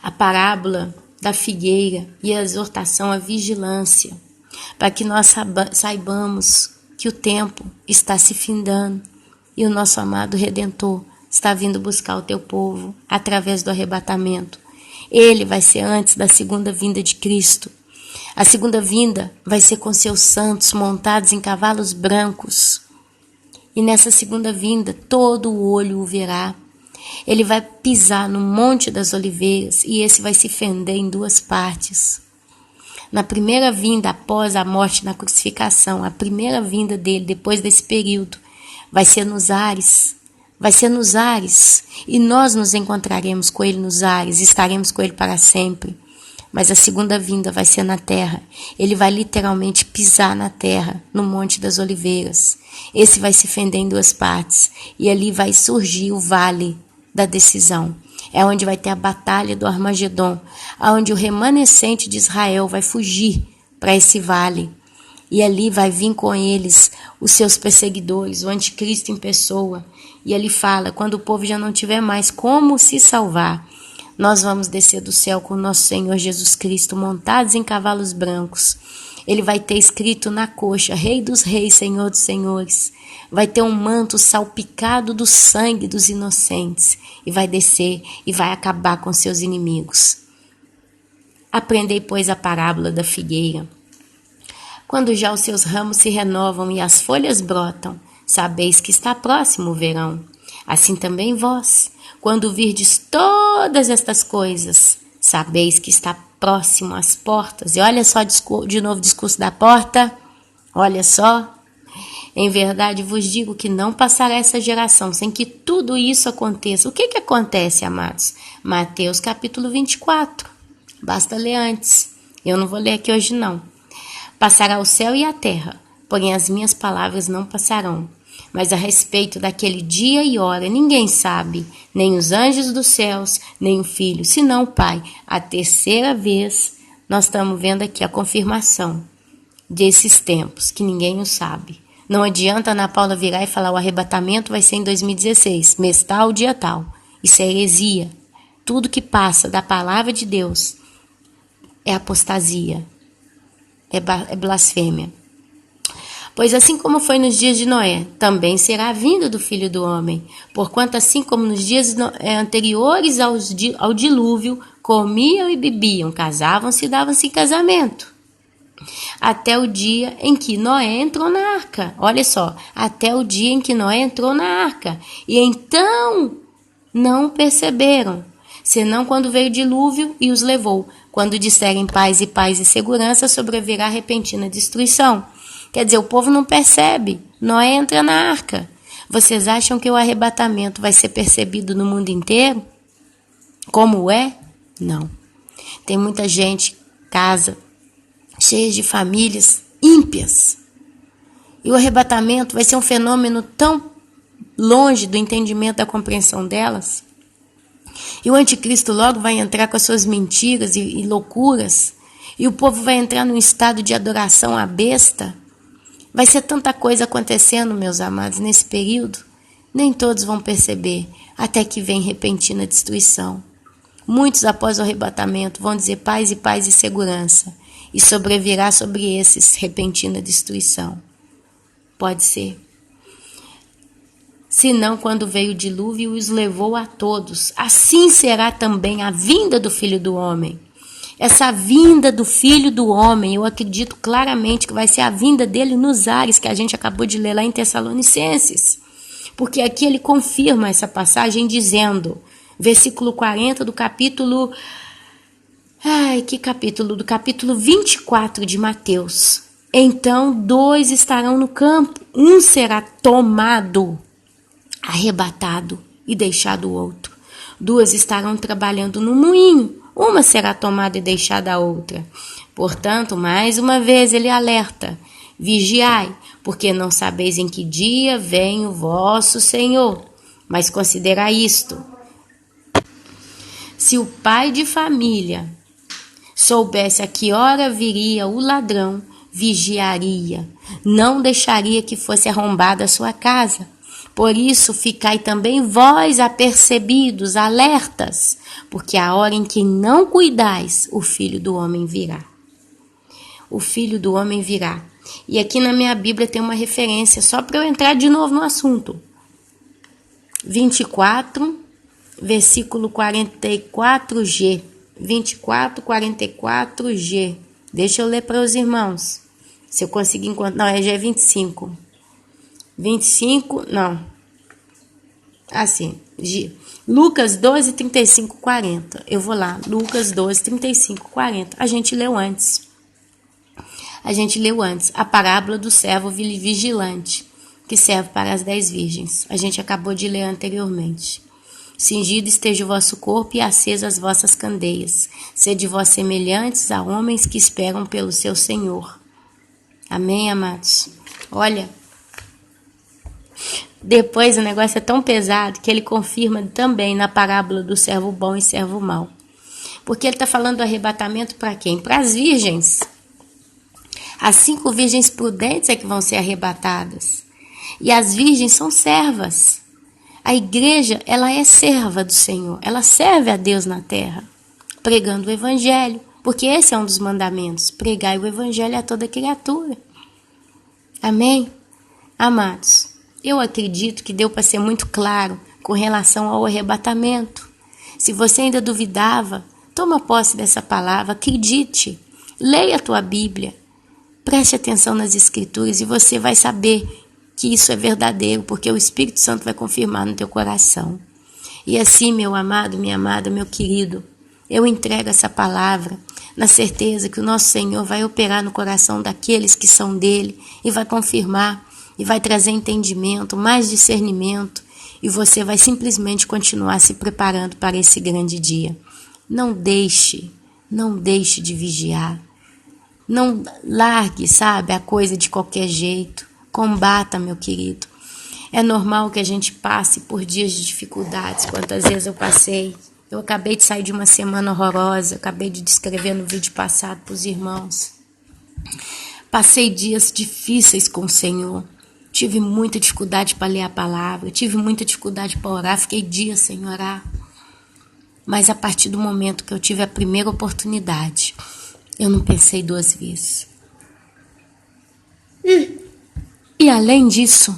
A: A parábola da figueira e a exortação à vigilância, para que nós saibamos que o tempo está se findando e o nosso amado Redentor está vindo buscar o teu povo através do arrebatamento. Ele vai ser antes da segunda vinda de Cristo. A segunda vinda vai ser com seus santos montados em cavalos brancos. E nessa segunda vinda, todo o olho o verá. Ele vai pisar no Monte das Oliveiras e esse vai se fender em duas partes. Na primeira vinda, após a morte na crucificação, a primeira vinda dele, depois desse período, vai ser nos ares. Vai ser nos ares. E nós nos encontraremos com ele nos ares, estaremos com ele para sempre. Mas a segunda vinda vai ser na terra. Ele vai literalmente pisar na terra, no Monte das Oliveiras. Esse vai se fender em duas partes. E ali vai surgir o vale da decisão. É onde vai ter a batalha do Armagedon, onde o remanescente de Israel vai fugir para esse vale. E ali vai vir com eles os seus perseguidores, o anticristo em pessoa. E ele fala, quando o povo já não tiver mais como se salvar, nós vamos descer do céu com o nosso Senhor Jesus Cristo, montados em cavalos brancos. Ele vai ter escrito na coxa, Rei dos Reis, Senhor dos Senhores. Vai ter um manto salpicado do sangue dos inocentes. E vai descer e vai acabar com seus inimigos. Aprendei, pois, a parábola da figueira. Quando já os seus ramos se renovam e as folhas brotam, sabeis que está próximo o verão. Assim também vós, quando virdes todas estas coisas, sabeis que está próximo às portas. E olha só de novo o discurso da porta. Olha só. Em verdade vos digo que não passará essa geração sem que tudo isso aconteça. O que acontece, amados? Mateus capítulo 24. Basta ler antes. Eu não vou ler aqui hoje não. Passará o céu e a terra, porém as minhas palavras não passarão. Mas a respeito daquele dia e hora ninguém sabe, nem os anjos dos céus, nem o Filho, senão o Pai. A terceira vez nós estamos vendo aqui a confirmação desses tempos, que ninguém o sabe. Não adianta a Ana Paula virar e falar o arrebatamento vai ser em 2016, mês tal, dia tal. Isso é heresia. Tudo que passa da palavra de Deus é apostasia, é blasfêmia. Pois assim como foi nos dias de Noé, também será a vinda do Filho do Homem. Porquanto assim como nos dias anteriores ao dilúvio, comiam e bebiam, casavam-se e davam-se em casamento. Até o dia em que Noé entrou na arca. Olha só, até o dia em que Noé entrou na arca. E então não perceberam, senão quando veio o dilúvio e os levou. Quando disserem paz e segurança, sobrevirá repentina destruição. Quer dizer, o povo não percebe. Noé entra na arca. Vocês acham que o arrebatamento vai ser percebido no mundo inteiro? Como é? Não. Tem muita gente, casa, cheia de famílias ímpias. E o arrebatamento vai ser um fenômeno tão longe do entendimento, da compreensão delas. E o anticristo logo vai entrar com as suas mentiras e loucuras. E o povo vai entrar num estado de adoração à besta. Vai ser tanta coisa acontecendo, meus amados, nesse período. Nem todos vão perceber, até que vem repentina destruição. Muitos, após o arrebatamento, vão dizer paz e segurança. e sobrevirá sobre esses repentina destruição. Pode ser. Senão, quando veio o dilúvio, os levou a todos. Assim será também a vinda do Filho do Homem. Essa vinda do Filho do Homem, eu acredito claramente que vai ser a vinda dele nos ares, que a gente acabou de ler lá em Tessalonicenses. Porque aqui ele confirma essa passagem dizendo, versículo 40 do capítulo... que capítulo? Do capítulo 24 de Mateus. Então, 2 estarão no campo, um será tomado, arrebatado e deixado o outro. 2 estarão trabalhando no moinho, uma será tomada e deixada a outra. Portanto, mais uma vez ele alerta, vigiai, porque não sabeis em que dia vem o vosso Senhor. Mas considerai isto, se o pai de família soubesse a que hora viria o ladrão, vigiaria, não deixaria que fosse arrombada a sua casa. Por isso, ficai também vós apercebidos, alertas, porque a hora em que não cuidais, o Filho do Homem virá. O Filho do Homem virá. E aqui na minha Bíblia tem uma referência, só para eu entrar de novo no assunto. 24, versículo 44G. 24, 44G. Deixa eu ler para os irmãos. Se eu conseguir encontrar... Não, já é 25. 25, não. Assim, Lucas 12, 35, 40. Eu vou lá. Lucas 12, 35, 40. A gente leu antes. A parábola do servo vigilante, que serve para as 10 virgens. A gente acabou de ler anteriormente. Cingido esteja o vosso corpo e acesas as vossas candeias. Sede vós semelhantes a homens que esperam pelo seu Senhor. Amém, amados? Olha, depois o negócio é tão pesado que ele confirma também na parábola do servo bom e servo mau. Porque ele está falando do arrebatamento para quem? Para as virgens. As 5 virgens prudentes é que vão ser arrebatadas. E as virgens são servas. A igreja, ela é serva do Senhor. Ela serve a Deus na terra, pregando o evangelho. Porque esse é um dos mandamentos. Pregai o evangelho a toda criatura. Amém? Amados, eu acredito que deu para ser muito claro com relação ao arrebatamento. Se você ainda duvidava, toma posse dessa palavra, acredite. Leia a tua Bíblia. Preste atenção nas Escrituras e você vai saber que isso é verdadeiro, porque o Espírito Santo vai confirmar no teu coração. E assim, meu amado, minha amada, meu querido, eu entrego essa palavra na certeza que o nosso Senhor vai operar no coração daqueles que são dele e vai confirmar e vai trazer entendimento, mais discernimento, e você vai simplesmente continuar se preparando para esse grande dia. Não deixe de vigiar. Não largue, sabe, a coisa de qualquer jeito. Combata, meu querido. É normal que a gente passe por dias de dificuldades. Quantas vezes eu passei. Eu acabei de sair de uma semana horrorosa. Acabei de descrever no vídeo passado para os irmãos. Passei dias difíceis com o Senhor. Tive muita dificuldade para ler a palavra. Tive muita dificuldade para orar. Fiquei dias sem orar. Mas a partir do momento que eu tive a primeira oportunidade, eu não pensei 2 vezes. E além disso,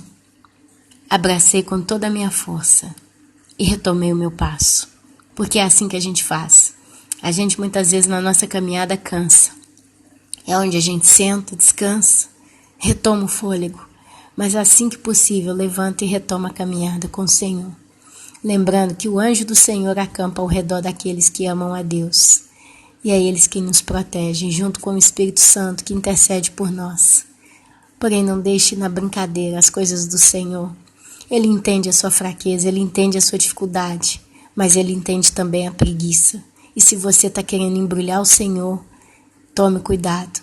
A: abracei com toda a minha força e retomei o meu passo. Porque é assim que a gente faz. A gente muitas vezes na nossa caminhada cansa. É onde a gente senta, descansa, retoma o fôlego. Mas assim que possível, levanta e retoma a caminhada com o Senhor. Lembrando que o anjo do Senhor acampa ao redor daqueles que amam a Deus. E é eles que nos protegem, junto com o Espírito Santo que intercede por nós. Porém, não deixe na brincadeira as coisas do Senhor. Ele entende a sua fraqueza, ele entende a sua dificuldade, mas ele entende também a preguiça. E se você está querendo embrulhar o Senhor, tome cuidado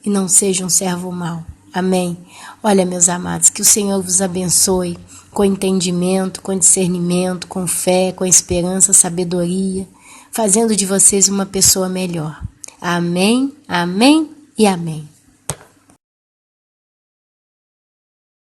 A: e não seja um servo mau. Amém? Olha, meus amados, que o Senhor vos abençoe com entendimento, com discernimento, com fé, com esperança, sabedoria, fazendo de vocês uma pessoa melhor. Amém, amém e amém.